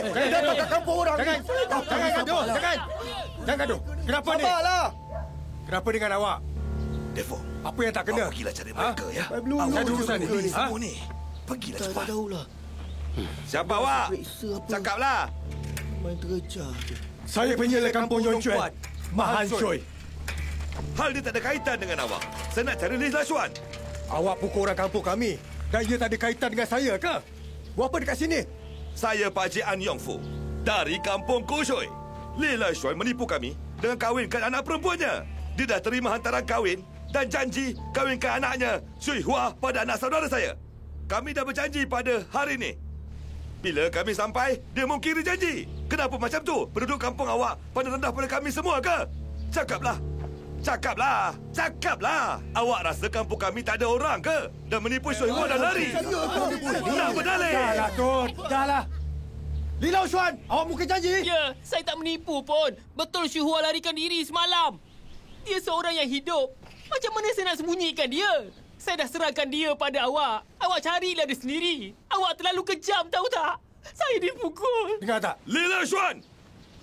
S10: Jangan datang ke kampung orang ni. Jangan gaduh. Jangan gaduh. Kenapa ni? Sabarlah. Kenapa dengan awak?
S6: Devo,
S10: Apa yang tak kena?
S6: awak pergilah cari mereka, ya?
S10: Belum.
S6: Awak
S10: Saya ada urusan
S6: juga
S10: ni.
S6: semua ni. Pergilah cepat.
S12: Siapa awak? Cakaplah.
S10: Saya penyela kampung Yon Chuan. Mahan Choi.
S12: Hal dia tak ada kaitan dengan awak. Saya nak cari Lee Lashuan.
S10: Awak pukul orang kampung kami dan ia tak ada kaitan dengan saya ke? Buat apa dekat sini?
S12: Saya Pak Cik An Yong Fu dari kampung Kushui. Lee Lashuan menipu kami dengan kahwinkan anak perempuannya. Dia dah terima hantaran kahwin dan janji kahwinkan anaknya Sui Hua pada anak saudara saya. Kami dah berjanji pada hari ini. Bila kami sampai, dia mungkiri janji. Kenapa macam tu? Penduduk kampung awak pandang rendah pada kami semua ke? Cakaplah. Cakaplah. Cakaplah. Awak rasa kampung kami tak ada orang ke? Dan menipu Sui Hua dan lari. Nak berdalih.
S10: Dahlah, Tun. Dahlah. Lee Lashuan, awak mungkin janji.
S3: Ya, saya tak menipu pun. Betul Sui Hua larikan diri semalam. Dia seorang yang hidup. Macam mana saya nak sembunyikan dia? Saya dah serahkan dia pada awak. Awak carilah dia sendiri. Awak terlalu kejam, tahu tak? Saya dipukul.
S10: Dengar tak?
S12: Lee Lashuan,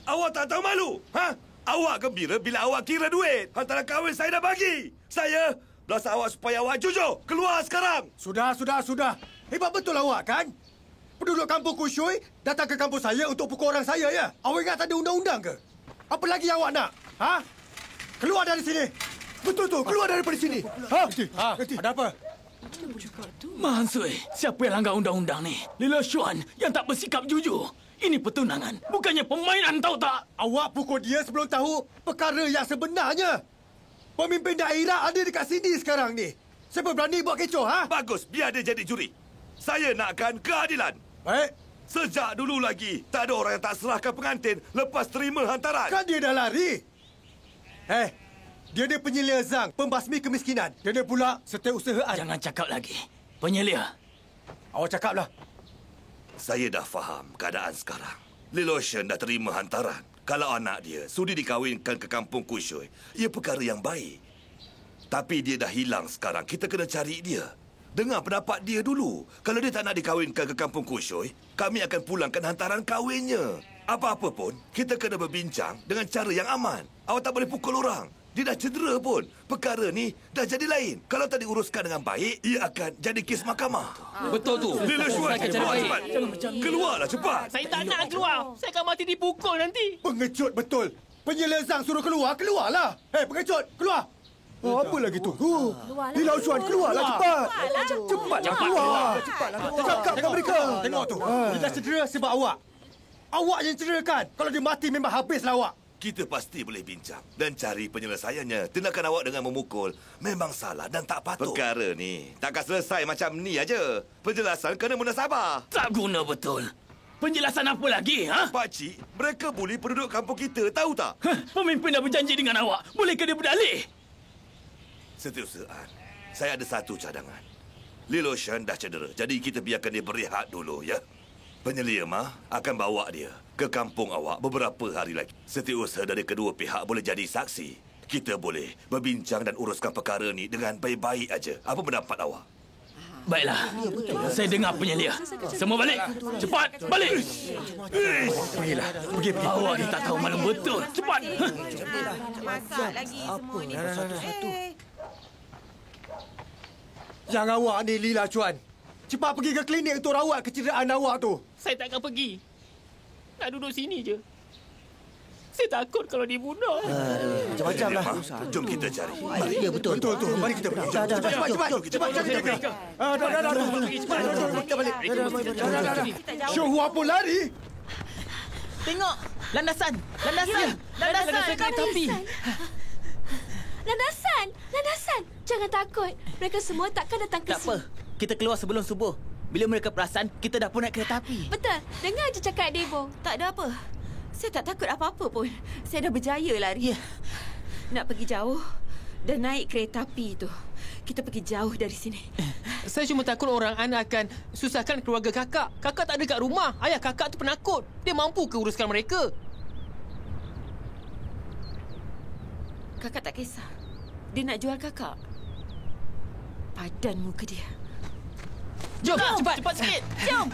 S12: awak tak tahu malu? Ha? Awak gembira bila awak kira duit. Hantaran kahwin saya dah bagi. Saya belasah awak supaya awak jujur. Keluar sekarang.
S10: Sudah. Hebat betul awak, kan? Penduduk kampung Kushui datang ke kampung saya untuk pukul orang saya, ya? Awak ingat tak ada undang-undang ke? Apa lagi awak nak? Ha? Keluar dari sini. Betul tu, keluar daripada sini. Ada apa?
S8: Mahan Sui, siapa yang langgar undang-undang ni? Lee Lashuan yang tak bersikap jujur. Ini pertunangan, bukannya permainan, tahu tak?
S10: Awak pukul dia sebelum tahu perkara yang sebenarnya. Pemimpin daerah ada dekat sini sekarang ni. Siapa berani buat kecoh, ha?
S12: Bagus, biar dia jadi juri. Saya nakkan keadilan.
S10: Baik.
S12: Sejak dulu lagi, tak ada orang yang tak serahkan pengantin lepas terima hantaran.
S10: Kan dia dah lari. Dia penyelia Zhang, pembasmi kemiskinan. Dia pula setiausahaan.
S8: Jangan cakap lagi. Penyelia.
S10: Awak cakaplah.
S12: Saya dah faham keadaan sekarang. Lee Lashuan dah terima hantaran. Kalau anak dia sudi dikahwinkan ke kampung Kushui, ia perkara yang baik. Tapi dia dah hilang sekarang. Kita kena cari dia. Dengar pendapat dia dulu. Kalau dia tak nak dikahwinkan ke kampung Kushui, kami akan pulangkan hantaran kahwinnya. Apa-apa pun, kita kena berbincang dengan cara yang aman. Awak tak boleh pukul orang. Dia dah cedera pun. Perkara ni dah jadi lain. Kalau tak diuruskan dengan baik, ia akan jadi kes mahkamah.
S7: Betul tu.
S12: Lee Lashuan, keluar cepat. Keluarlah cepat.
S3: Saya tak nak keluar. Saya akan mati dipukul nanti.
S10: Pengecut betul. Penyelia Zhang suruh keluar, keluarlah. Pengecut, keluar. Apa lagi tunggu? Lee Lashuan, keluarlah cepat. Cepatlah keluar. Cakap dengan mereka. Tengok tu. Dia dah cedera sebab awak. Awak yang cederakan. Kalau dia mati memang habislah awak.
S12: Kita pasti boleh bincang dan cari penyelesaiannya. Tindakan awak dengan memukul memang salah dan tak patut. Perkara ni takkan selesai macam ni aja. Penjelasan kena munasabah.
S8: Tak guna betul. Penjelasan apa lagi, ha?
S12: Pakcik, mereka buli penduduk kampung kita, tahu tak?
S8: Pemimpin dah berjanji dengan awak. Bolehkah dia berdalih?
S12: Setiausahaan, saya ada satu cadangan. Lee Lashuan dah cedera, jadi kita biarkan dia berehat dulu, ya? Penyelia mah akan bawa dia ke kampung awak beberapa hari lagi. Setiausaha dari kedua pihak boleh jadi saksi. Kita boleh berbincang dan uruskan perkara ni dengan baik-baik aja. Apa pendapat awak?
S8: Baiklah. Saya dengar penyelia. Semua balik. Cepat, balik.
S10: Pergilah. Pergi.
S8: Awak ni tak tahu malu betul. Cepat.
S1: Masak lagi semua ni.
S10: Yang awak ni Lee Lashuan. Cepat pergi ke klinik untuk rawat kecederaan awak tu.
S3: Saya takkan pergi. Nak duduk sini je. Saya takut kalau dibunuh.
S6: Macam-macam lah.
S12: Jom kita cari.
S6: Ya, betul.
S10: Betul tu. Mari kita pergi. Cepat. Cepat kita pergi. Kita balik. Sui Hua pun lari.
S11: Tengok. Landasan.
S3: Landasan kereta api.
S9: Landasan. Jangan takut. Mereka semua takkan datang ke
S11: Tak
S9: sini.
S11: apa. Kita keluar sebelum subuh. Bila mereka perasan, kita dah pun naik kereta api.
S9: Betul. Dengar je cakap Debo.
S1: Tak ada apa. Saya tak takut apa-apa pun. Saya dah berjaya lari. Nak pergi jauh dan naik kereta api tu. Kita pergi jauh dari sini.
S3: Saya cuma takut orang An akan susahkan keluarga kakak. Kakak tak ada kat rumah. Ayah kakak tu penakut. Dia mampu ke uruskan mereka?
S1: Kakak tak kisah. Dia nak jual kakak. Padan muka dia.
S3: Jom, cepat sikit.
S1: Jom.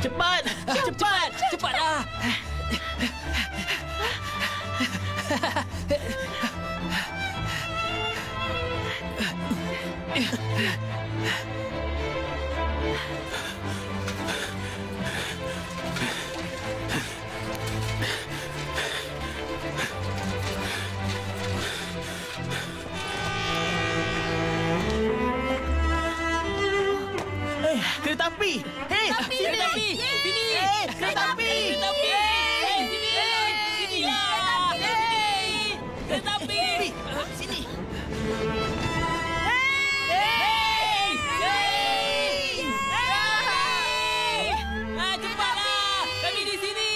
S8: Cepat! Cepat! Cepatlah! Kereta api! Hei! Kereta api! Sini! Kereta api! Kereta api! Sini! Sini! Kereta api! Sini! Cepatlah! Kami di sini!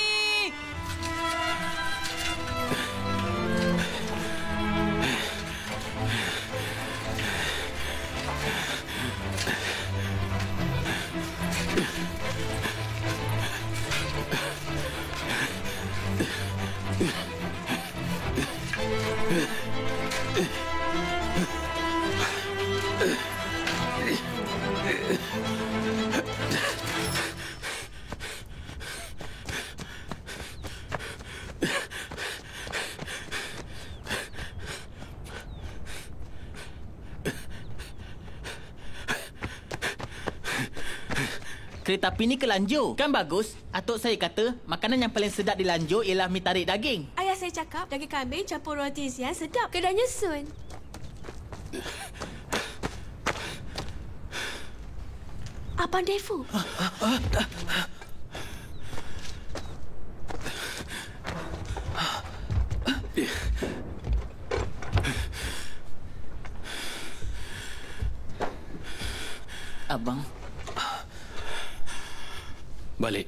S8: Kereta api ni ke Lanjur. Kan bagus? Atuk saya kata, makanan yang paling sedap di Lanjur ialah mi tarik daging.
S9: Ayah saya cakap, daging kambing campur roti isian sedap. Kedainya Sun. Abang Defu.
S8: Abang.
S7: Balik.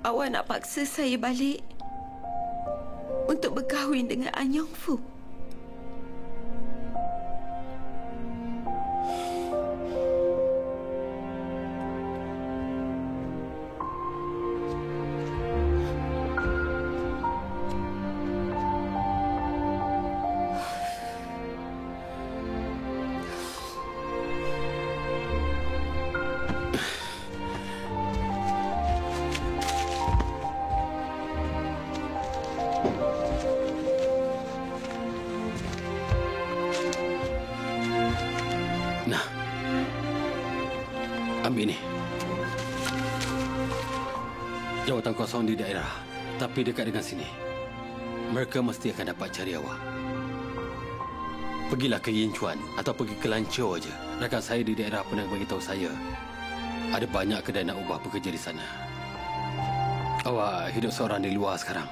S1: Awak nak paksa saya balik untuk berkahwin dengan An Yong Fu.
S7: Ambil ni. Jawatan kosong di daerah, tapi dekat dengan sini. Mereka mesti akan dapat cari awak. Pergilah ke Yinchuan atau pergi ke Lanchou aja. Rakan saya di daerah pernah beritahu saya ada banyak kedai nak ubah bekerja di sana. Awak hidup seorang di luar sekarang.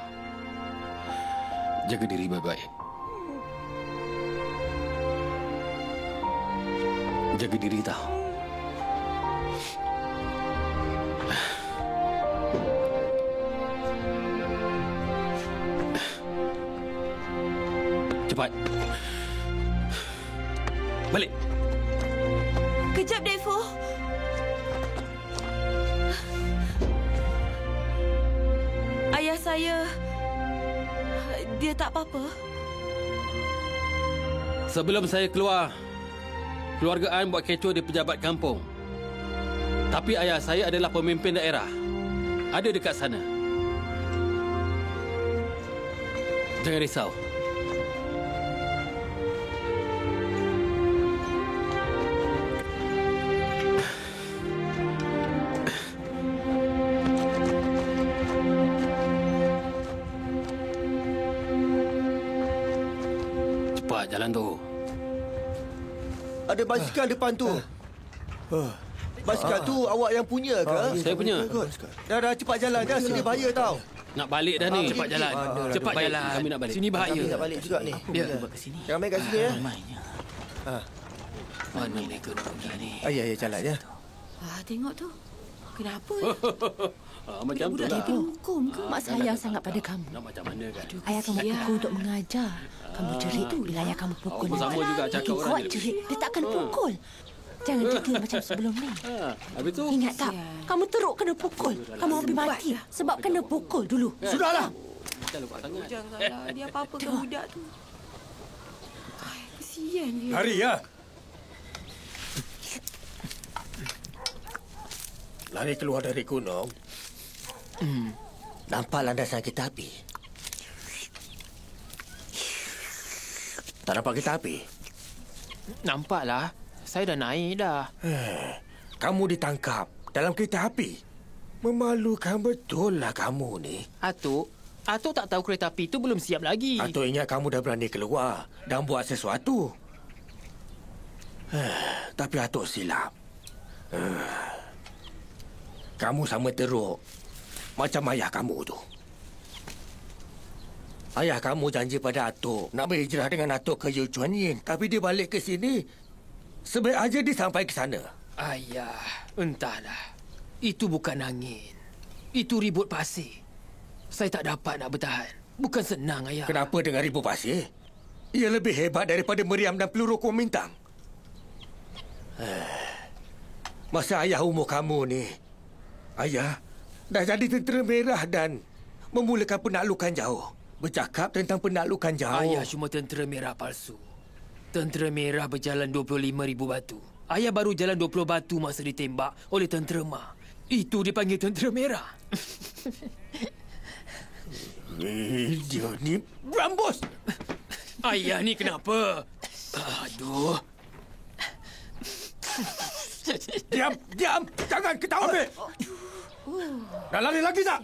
S7: Jaga diri baik-baik. Jaga diri tahu. Cepat. Balik.
S1: Kejap, Defu. Ayah saya... dia tak apa-apa.
S7: Sebelum saya keluar, keluarga An buat kecoh di pejabat kampung. Tapi ayah saya adalah pemimpin daerah. Ada dekat sana. Jangan risau. Cepat jalan tu.
S10: Ada basikal depan tu. Basikal tu awak yang punya ke?
S7: Saya punya.
S10: Dah cepat jalan dah. Sini bahaya tau.
S7: Nak balik dah ni. Cepat jalan. Cepat jalan. Kami nak balik.
S3: Sini bahaya.
S10: Kami nak balik juga ni.
S3: Ya.
S8: Ke sini.
S10: Jangan main kat sini ya.
S8: Mana mereka nak pergi ni?
S10: Ya, jalan ya.
S1: Tengok tu. Kenapa?
S7: Macam tu lah.
S5: Hukum ke? Mak sayang sangat pada kamu.
S7: Nak macam mana kan?
S5: Ayah kamu pukul untuk mengajar. Kamu cerit bila ayah kamu pukul.
S7: Aku sama juga cakap
S5: Makin
S7: orang
S5: kuat
S7: ni.
S5: cerit, dia takkan pukul. Jangan juga macam sebelum ni.
S7: Habis tu?
S5: Ingat tak? Kamu teruk kena pukul. Kamu hampir mati sebab kena pukul dulu.
S10: Sudahlah.
S7: Kita lupa tangan.
S1: Janganlah dia apa-apa ke budak tu. Ai, kesian dia.
S10: Lari ya. Lari keluar dari gunung. Nampak landasan kereta api? Tak nampak kereta api?
S3: Nampaklah. Saya dah naik dah.
S10: Kamu ditangkap dalam kereta api. Memalukan betul lah kamu ni.
S3: Atuk tak tahu kereta api itu belum siap lagi.
S10: Atuk ingat kamu dah berani keluar dan buat sesuatu. Tapi Atuk silap. Kamu sama teruk macam ayah kamu tu. Ayah kamu janji pada Atuk nak berhijrah dengan Atuk ke Yuchuanyin. Tapi dia balik ke sini, sebaik aja dia sampai ke sana.
S3: Ayah, entahlah. Itu bukan angin. Itu ribut pasir. Saya tak dapat nak bertahan. Bukan senang, ayah.
S10: Kenapa dengan ribut pasir? Ia lebih hebat daripada meriam dan peluru Kuomintang. Masa ayah umur kamu ni, ayah dah jadi tentera merah dan memulakan penaklukan jauh. Bercakap tentang penaklukan jauh.
S3: Ayah cuma tentera merah palsu. Tentera merah berjalan 25,000 batu. Ayah baru jalan 20 batu masa ditembak oleh tentera Ma. Itu dipanggil tentera merah.
S10: Dia ni berambus.
S3: Ayah ni kenapa? Aduh.
S10: Diam. Jangan ketawa. Ambil. Dah lari lagi tak?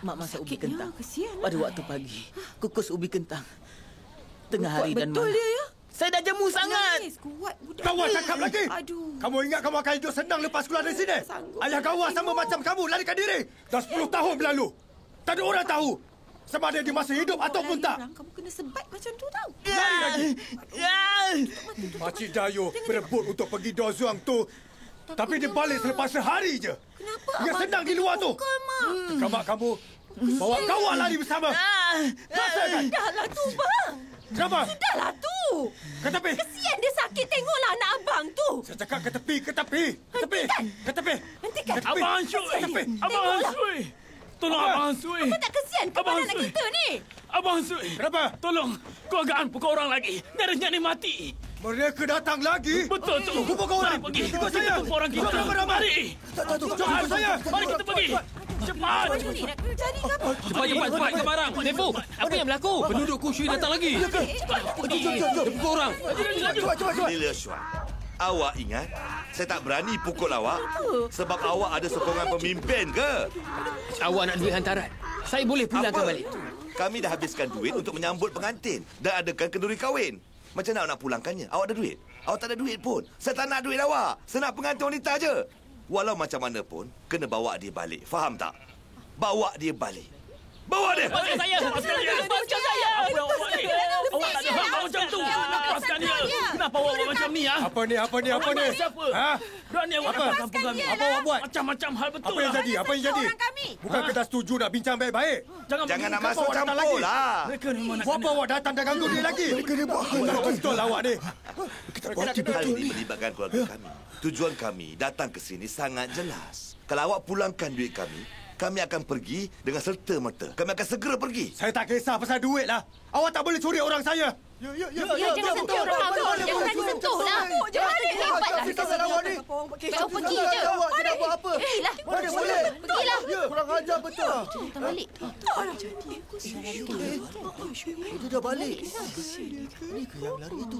S8: Mak masak ubi
S1: Sakitnya,
S8: kentang.
S1: kesian.
S8: Pada waktu pagi, kukus ubi kentang. Tengah hari dan
S1: Betul
S8: malam.
S1: dia, ya?
S8: Saya dah jemu sangat.
S1: Nangis, kuat budak.
S10: Kawan cakap lagi.
S1: Aduh.
S10: Kamu ingat kamu akan hidup senang lepas keluar dari sini?
S1: Sanggup.
S10: Ayah kawan sama macam kamu larikan diri. Dah 10 tahun berlalu. Tak ada orang tahu sama ada dia masih hidup ataupun tak.
S1: Kamu kena sebat macam tu tau.
S10: Lari lagi. Makcik Dayo berebut untuk pergi Dozuang tu. Tapi dia balik selepas sehari je.
S1: Kenapa?
S10: Dia senang di luar tu.
S1: Pukul, Mak.
S10: Kamak kamu bawa kawan lari bersama. Rasakan.
S1: Sudahlah tu, bang.
S10: Kenapa?
S1: Sudahlah tu.
S10: Ke tepi.
S1: Kesian dia sakit. Tengoklah anak abang tu.
S10: Saya cakap ke tepi. Ke tepi. Ke tepi.
S1: Hentikan.
S3: Abang Ansui. Abang Ansui. Tolong
S10: Apa?
S3: Abang Ansui.
S1: Apa tak kesian kepada
S3: Abang
S1: anak
S3: Sui.
S1: kita ni?
S3: Abang Ansui.
S10: Kenapa?
S3: Tolong. Keluargaan pukul orang lagi. Nyaris ni mati.
S10: Mereka datang lagi.
S3: Betul tu.
S10: Pukul orang.
S3: Mari pergi.
S10: Ikut saya.
S3: Pukul orang kita.
S10: Ramai-ramai.
S3: Mari.
S10: Jom ikut saya.
S3: Mari kita pergi. Cepat.
S1: Macam ni nak kena cari ke apa?
S3: Cepat ke barang. Defu, apa yang berlaku? Penduduk Kushui datang lagi. Cepat, pergi. Dia pukul orang.
S10: Cepat.
S12: Lila Shuan, awak ingat saya tak berani pukul awak sebab awak ada sokongan pemimpin ke?
S3: Awak nak duit hantaran. Saya boleh pulangkan
S12: Apa?
S3: balik.
S12: Kami dah habiskan duit untuk menyambut pengantin dan adakan kenduri kahwin. Macam mana awak nak pulangkannya? Awak ada duit? Awak tak ada duit pun. Saya tak nak duit awak. Saya nak pengantin wanita je. Walau macam mana pun, kena bawa dia balik. Faham tak? Bawa dia balik. Bawa dia!
S3: Lepaskan saya! Lepaskan dia! Lepaskan saya! Apa yang awak buat ni? Awak tak ada hak buat macam tu! Lepaskan dia! Kenapa awak buat macam ni, ha?
S10: Apa ni?
S3: Siapa?
S10: Ha?
S3: Berani awak datang kampung kami.
S10: Apa awak buat?
S3: Macam-macam hal betul.
S10: Apa yang jadi? Bukan kita setuju nak bincang baik-baik.
S12: Jangan nak
S10: Kenapa
S12: masuk
S10: awak datang
S12: campur
S10: lagi?
S12: lah.
S3: Mereka ni mana
S10: Buat apa awak datang dan ganggu dia lagi? Betul awak ni.
S12: Hal ini melibatkan keluarga kami. Tujuan kami datang ke sini sangat jelas. Kalau awak pulangkan duit kami akan pergi dengan serta-merta. Kami akan segera pergi.
S10: Saya tak kisah pasal duit lah. Awak tak boleh curi orang saya.
S5: Ya, jangan sentuh orang abang. Jangan berani sentuh lah. Jangan ada hebat lah. Kau pergi je.
S13: Tidak buat apa.
S5: Pergilah.
S13: Mana boleh?
S5: Pergilah.
S13: Kurang ajar betul.
S5: Kita balik.
S13: Dia dah balik. Ini ke yang lari itu?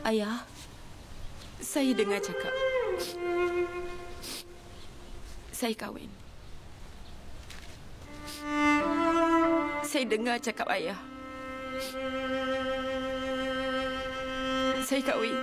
S1: Ayah, saya dengar cakap Saya kahwin. Saya dengar cakap ayah. Saya kahwin.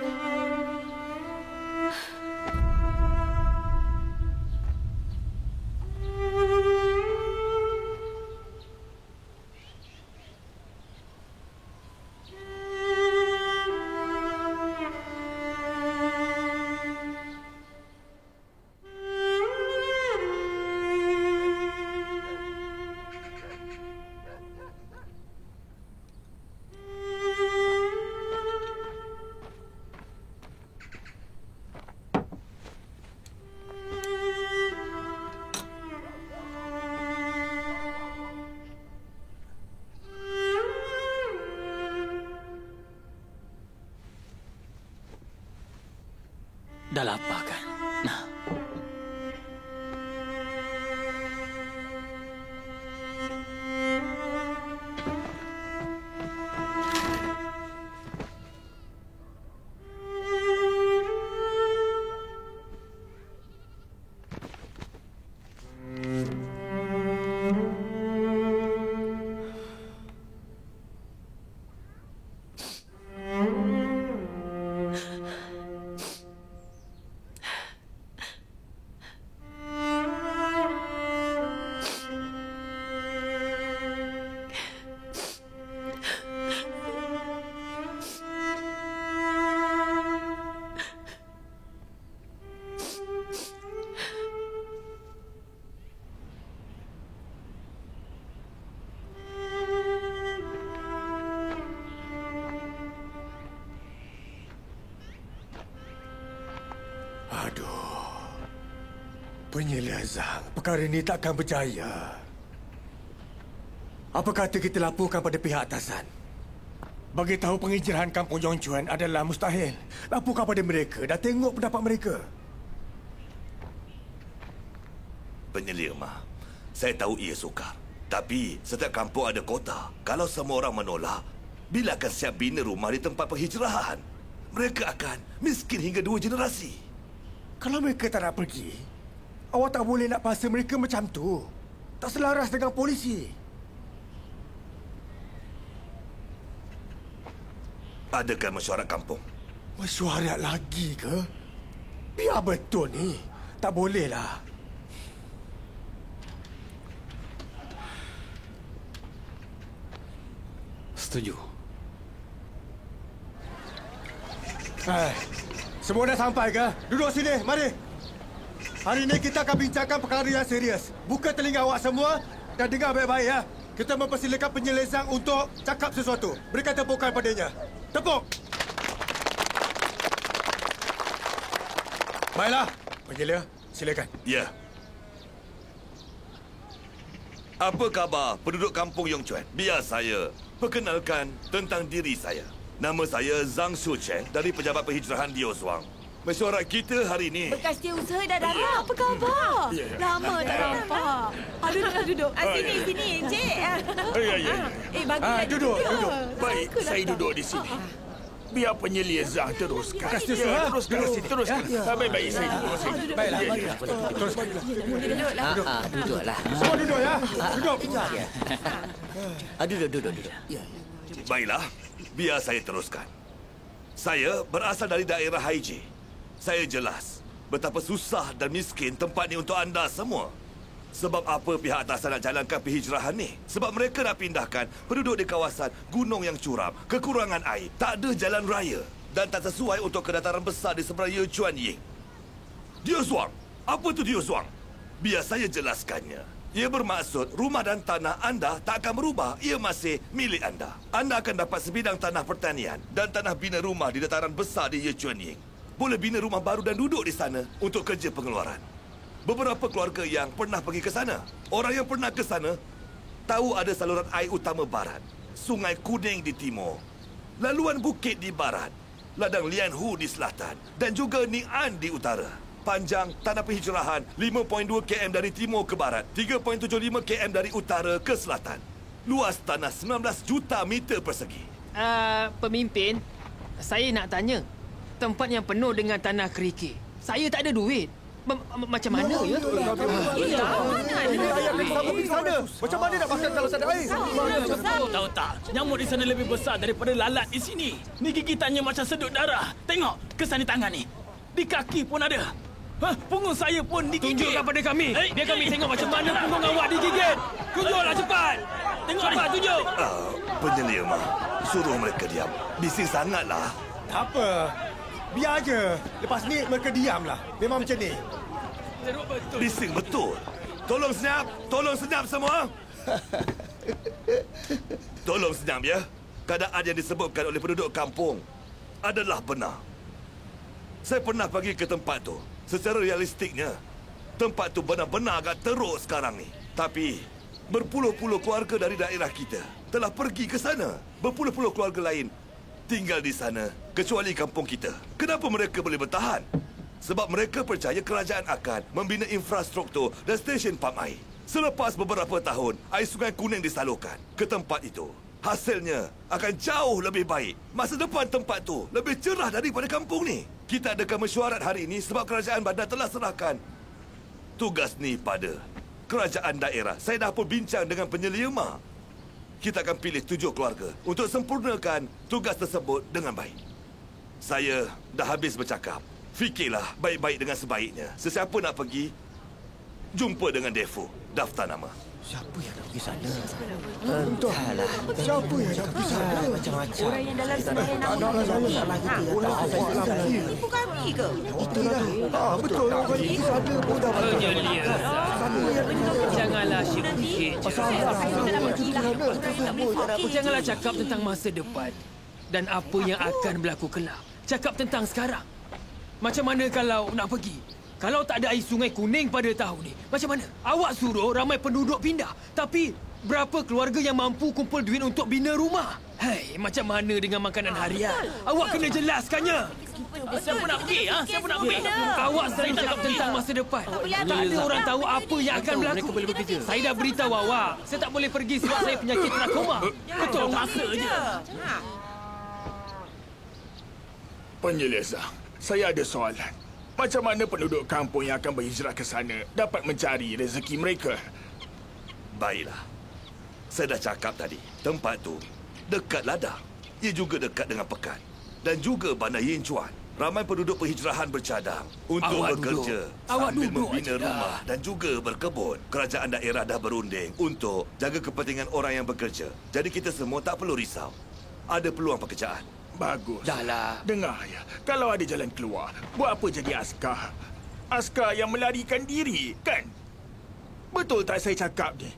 S8: Dah lapar kan? Nah.
S10: Penyelesaian perkara ini takkan berjaya. Apa kata kita laporkan pada pihak atasan? Bagi tahu penghijrahan kampung Yongchuan adalah mustahil. Laporkan pada mereka dan tengok pendapat mereka.
S6: Penyelia, Ma. Saya tahu ia sukar. Tapi setiap kampung ada kota. Kalau semua orang menolak, bila akan siap bina rumah di tempat penghijrahan? Mereka akan miskin hingga 2 generasi.
S10: Kalau mereka tak nak pergi, awak tak boleh nak paksa mereka macam tu. Tak selaras dengan polisi.
S6: Adakah mesyuarat kampung?
S10: Mesyuarat lagi ke? Biar betul ni. Tak bolehlah.
S7: Setuju.
S10: Semua dah sampai ke? Duduk sini, mari. Hari ini kita akan bincangkan perkara yang serius. Buka telinga awak semua dan dengar baik-baik ya. Kita mempersilakan penyelesaian untuk cakap sesuatu. Berikan tepukan padanya. Tepuk! Baiklah. Penyelia, silakan.
S6: Ya. Apa khabar penduduk kampung Yongchuan? Biar saya perkenalkan tentang diri saya. Nama saya Zhang Shuchen dari Pejabat Penghijrahan Dioswang. Mesyuarat kita hari ini...
S11: Bekas dia usaha dah datang. Apa khabar? Lama tak nampak. Duduk. Sini, Encik. Bagi
S4: duduk. Baik, saya duduk di sini. Biar penyelia Zhang teruskan. Teruskan. Baik, saya duduk sini.
S10: Baiklah. Teruskan.
S8: Duduklah.
S10: Semua duduk ya.
S8: Duduk.
S6: Baiklah, biar saya teruskan. Saya berasal dari daerah Haiji. Saya jelas betapa susah dan miskin tempat ni untuk anda semua. Sebab apa pihak atasan nak jalankan penghijrahan ni? Sebab mereka nak pindahkan penduduk di kawasan gunung yang curam, kekurangan air, tak ada jalan raya dan tak sesuai untuk kedataran besar di seberang Yechun Ying. Dioswang, apa tu Dioswang? Biar saya jelaskannya. Ia bermaksud rumah dan tanah anda tak akan berubah. Ia masih milik anda. Anda akan dapat sebidang tanah pertanian dan tanah bina rumah di dataran besar di Yechun Ying. Boleh bina rumah baru dan duduk di sana untuk kerja pengeluaran. Beberapa keluarga yang pernah pergi ke sana. Orang yang pernah ke sana tahu ada saluran air utama barat, Sungai Kuning di timur, laluan bukit di barat, ladang Lianhu di selatan dan juga Ning-An di utara. Panjang tanah penghijrahan 5.2 km dari timur ke barat, 3.75 km dari utara ke selatan. Luas tanah 19 juta meter persegi.
S3: Pemimpin, saya nak tanya. Tempat yang penuh dengan tanah kerikil. Saya tak ada duit. Macam mana ya?
S10: Ayah bersama pergi sana. Macam mana nak makan kalau tak ada air?
S8: Tahu tak? Nyamuk di sana lebih besar daripada lalat di sini. Ni gigitannya macam sedut darah. Tengok, kesan di tangan ni. Di kaki pun ada. Punggung saya pun digigit.
S3: Tunjukkan pada kami. Biar kami tengok macam mana punggung awak digigit. Tunjuklah cepat. Tengok cepat, tunjuk.
S6: Penyelia, Ma. Suruh mereka diam. Bising sangatlah.
S10: Tak apa. Biar aja. Lepas ni mereka diamlah. Memang macam ni.
S6: Bising betul. Tolong senyap semua. Tolong senyap ya. Keadaan yang disebutkan oleh penduduk kampung adalah benar. Saya pernah pergi ke tempat tu. Secara realistiknya, tempat tu benar-benar agak teruk sekarang ni. Tapi berpuluh-puluh keluarga dari daerah kita telah pergi ke sana. Berpuluh-puluh keluarga lain tinggal di sana, kecuali kampung kita. Kenapa mereka boleh bertahan? Sebab mereka percaya kerajaan akan membina infrastruktur dan stesen pam air. Selepas beberapa tahun, air Sungai Kuning disalurkan ke tempat itu. Hasilnya akan jauh lebih baik. Masa depan tempat tu lebih cerah daripada kampung ni. Kita adakan mesyuarat hari ini sebab kerajaan bandar telah serahkan tugas ni pada kerajaan daerah. Saya dah pun bincang dengan penyelia, Ma. Kita akan pilih 7 keluarga untuk sempurnakan tugas tersebut dengan baik. Saya dah habis bercakap. Fikirlah baik-baik dengan sebaiknya. Sesiapa nak pergi, jumpa dengan Defu. Daftar nama.
S13: Siapa yang nak pergi sana? Entahlah. Siapa yang nak pergi sana? Macam-macam.
S1: Orang yang dalam sebahagian nama kami. Ibu kami ke?
S13: Itulah. Betul. Orang yang pergi sana pun dah macam.
S3: Penyelia. Janganlah syik-syik. Janganlah cakap tentang masa depan dan apa yang akan berlaku kelak. Cakap tentang sekarang. Macam mana kalau nak pergi? Kalau tak ada air Sungai Kuning pada tahun ni, macam mana? Awak suruh ramai penduduk pindah. Tapi, berapa keluarga yang mampu kumpul duit untuk bina rumah? Hei, macam mana dengan makanan harian? Awak kena jelaskannya.
S8: Siapa nak pergi? Siapa nak pergi?
S3: Awak sering cakap tentang masa depan. Tak ada orang tahu apa yang akan berlaku. Saya dah beritahu awak. Saya tak boleh pergi sebab saya penyakit trakoma. Betul masa je.
S4: Penyelia Zhang, saya ada soalan. Macam mana penduduk kampung yang akan berhijrah ke sana dapat mencari rezeki mereka?
S6: Baiklah. Saya dah cakap tadi, tempat tu dekat ladang. Ia juga dekat dengan pekan. Dan juga bandar Yin Chuan. Ramai penduduk perhijrahan bercadang untuk bekerja sambil membina rumah dan juga berkebun. Kerajaan daerah dah berunding untuk jaga kepentingan orang yang bekerja. Jadi kita semua tak perlu risau. Ada peluang pekerjaan.
S4: Bagus.
S3: Dahlah.
S4: Dengar ya, kalau ada jalan keluar, buat apa jadi askar? Askar yang melarikan diri, kan? Betul tak saya cakap ni?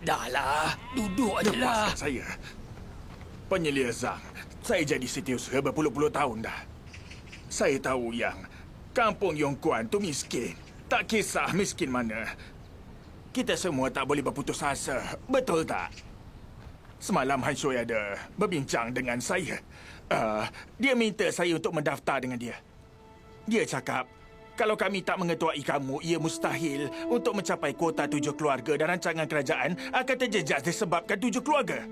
S3: Dahlah, duduk aje lah.
S4: Lepaskan saya. Penyelia Zhang, saya jadi setiausaha berpuluh-puluh tahun dah. Saya tahu yang kampung Yongguan tu miskin. Tak kisah miskin mana. Kita semua tak boleh berputus asa, betul tak? Semalam Han Shui ada berbincang dengan saya. Dia minta saya untuk mendaftar dengan dia. Dia cakap, kalau kami tak mengetuai kamu, ia mustahil untuk mencapai kuota 7 keluarga dan rancangan kerajaan akan terjejas disebabkan 7 keluarga.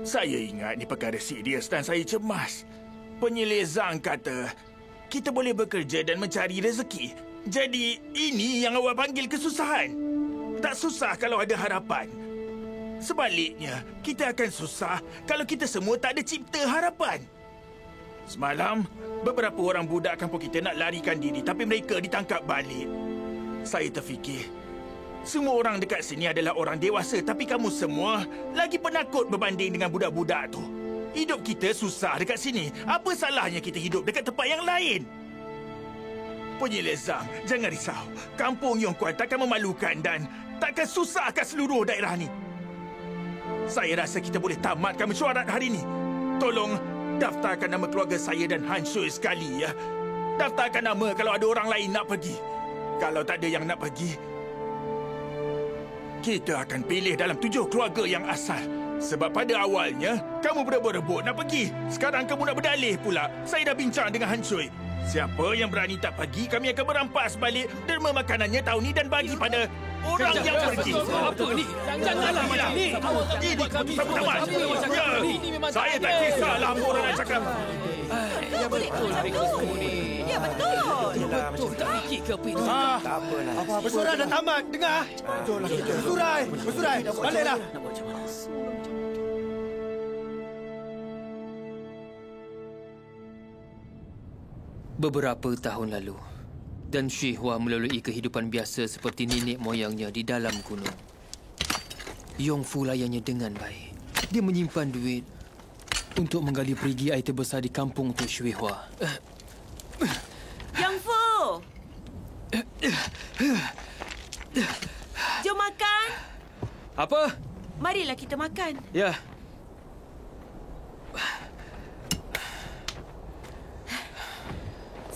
S4: Saya ingat ini perkara serius dan saya cemas. Penyelia Zhang kata, kita boleh bekerja dan mencari rezeki. Jadi, ini yang awak panggil kesusahan. Tak susah kalau ada harapan. Sebaliknya, kita akan susah kalau kita semua tak ada cipta harapan. Semalam, beberapa orang budak kampung kita nak larikan diri tapi mereka ditangkap balik. Saya terfikir, semua orang dekat sini adalah orang dewasa tapi kamu semua lagi penakut berbanding dengan budak-budak tu. Hidup kita susah dekat sini. Apa salahnya kita hidup dekat tempat yang lain? Penyelia Zhang, jangan risau. Kampung Yongguan takkan memalukan dan takkan susahkan seluruh daerah ni. Saya rasa kita boleh tamatkan mesyuarat hari ini. Tolong daftarkan nama keluarga saya dan Han Shui sekali, ya. Daftarkan nama kalau ada orang lain nak pergi. Kalau tak ada yang nak pergi, kita akan pilih dalam 7 keluarga yang asal. Sebab pada awalnya, kamu berebut-rebut nak pergi. Sekarang kamu nak berdalih pula. Saya dah bincang dengan Han Shui.
S10: Siapa yang berani tak pergi, kami akan merampas balik derma makanannya tahun ini dan bagi pada orang yang pergi.
S7: Apa ni? Janganlah macam ni.
S10: Ini keputusan utama. Ya, saya tak kisahlah apa orang nak cakap.
S1: Ya betul. Ya betul.
S3: Betul tak fikir ke apa itu?
S13: Tak apalah.
S10: Bersurai dah tamat. Dengar. Bersurai. Baliklah.
S3: Beberapa tahun lalu, dan Shui Hua melalui kehidupan biasa seperti nenek moyangnya di dalam gunung. Yong Fu layannya dengan baik. Dia menyimpan duit untuk menggali perigi air terbesar di kampung untuk Shui Hua.
S1: Yong Fu! Jom makan.
S3: Apa?
S1: Marilah kita makan.
S3: Ya.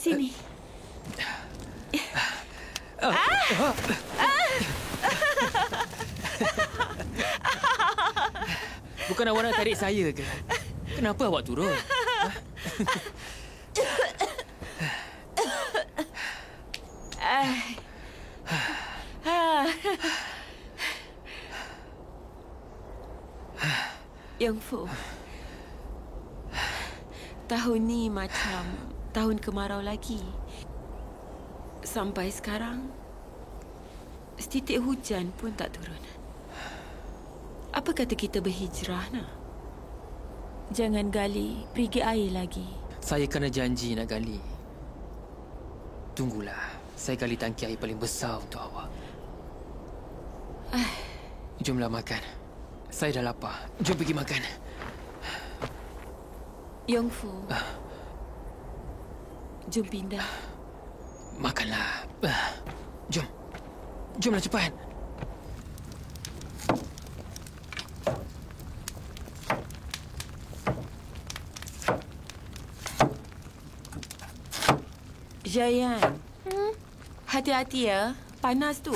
S1: Sini.
S3: Bukan awak nak tarik saya ke? Kenapa awak turun?
S1: Yong Fu, tahun ni macam tahun kemarau lagi. Sampai sekarang, setitik hujan pun tak turun. Apa kata kita berhijrah, nak? Jangan gali perigi air lagi.
S3: Saya kena janji nak gali. Tunggulah, saya gali tangki air paling besar untuk awak. Jomlah makan. Saya dah lapar. Jom pergi makan.
S1: Yong Fu, jom pindah.
S3: Makanlah. Jom. Jomlah cepat.
S1: Jayan. Hati-hati ya. Panas tu.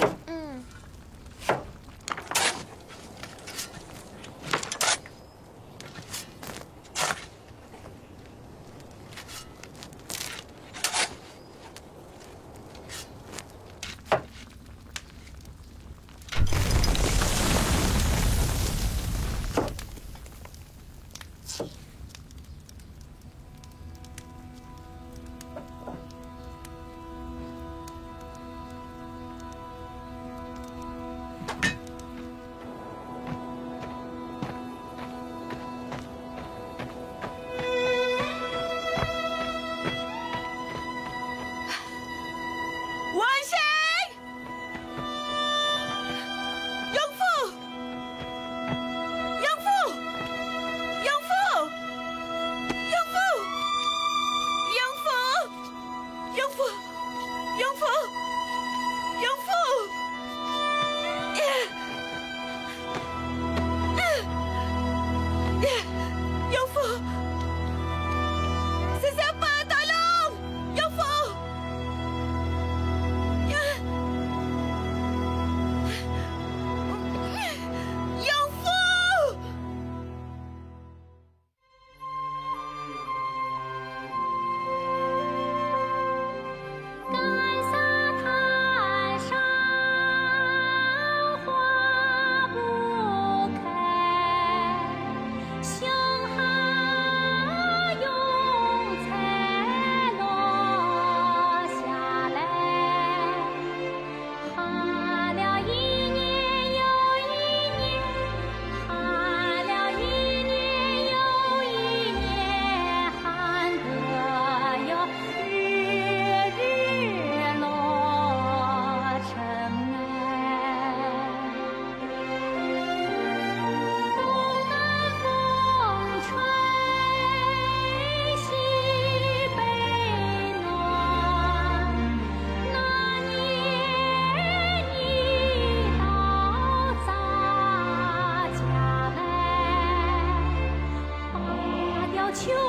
S2: 秋。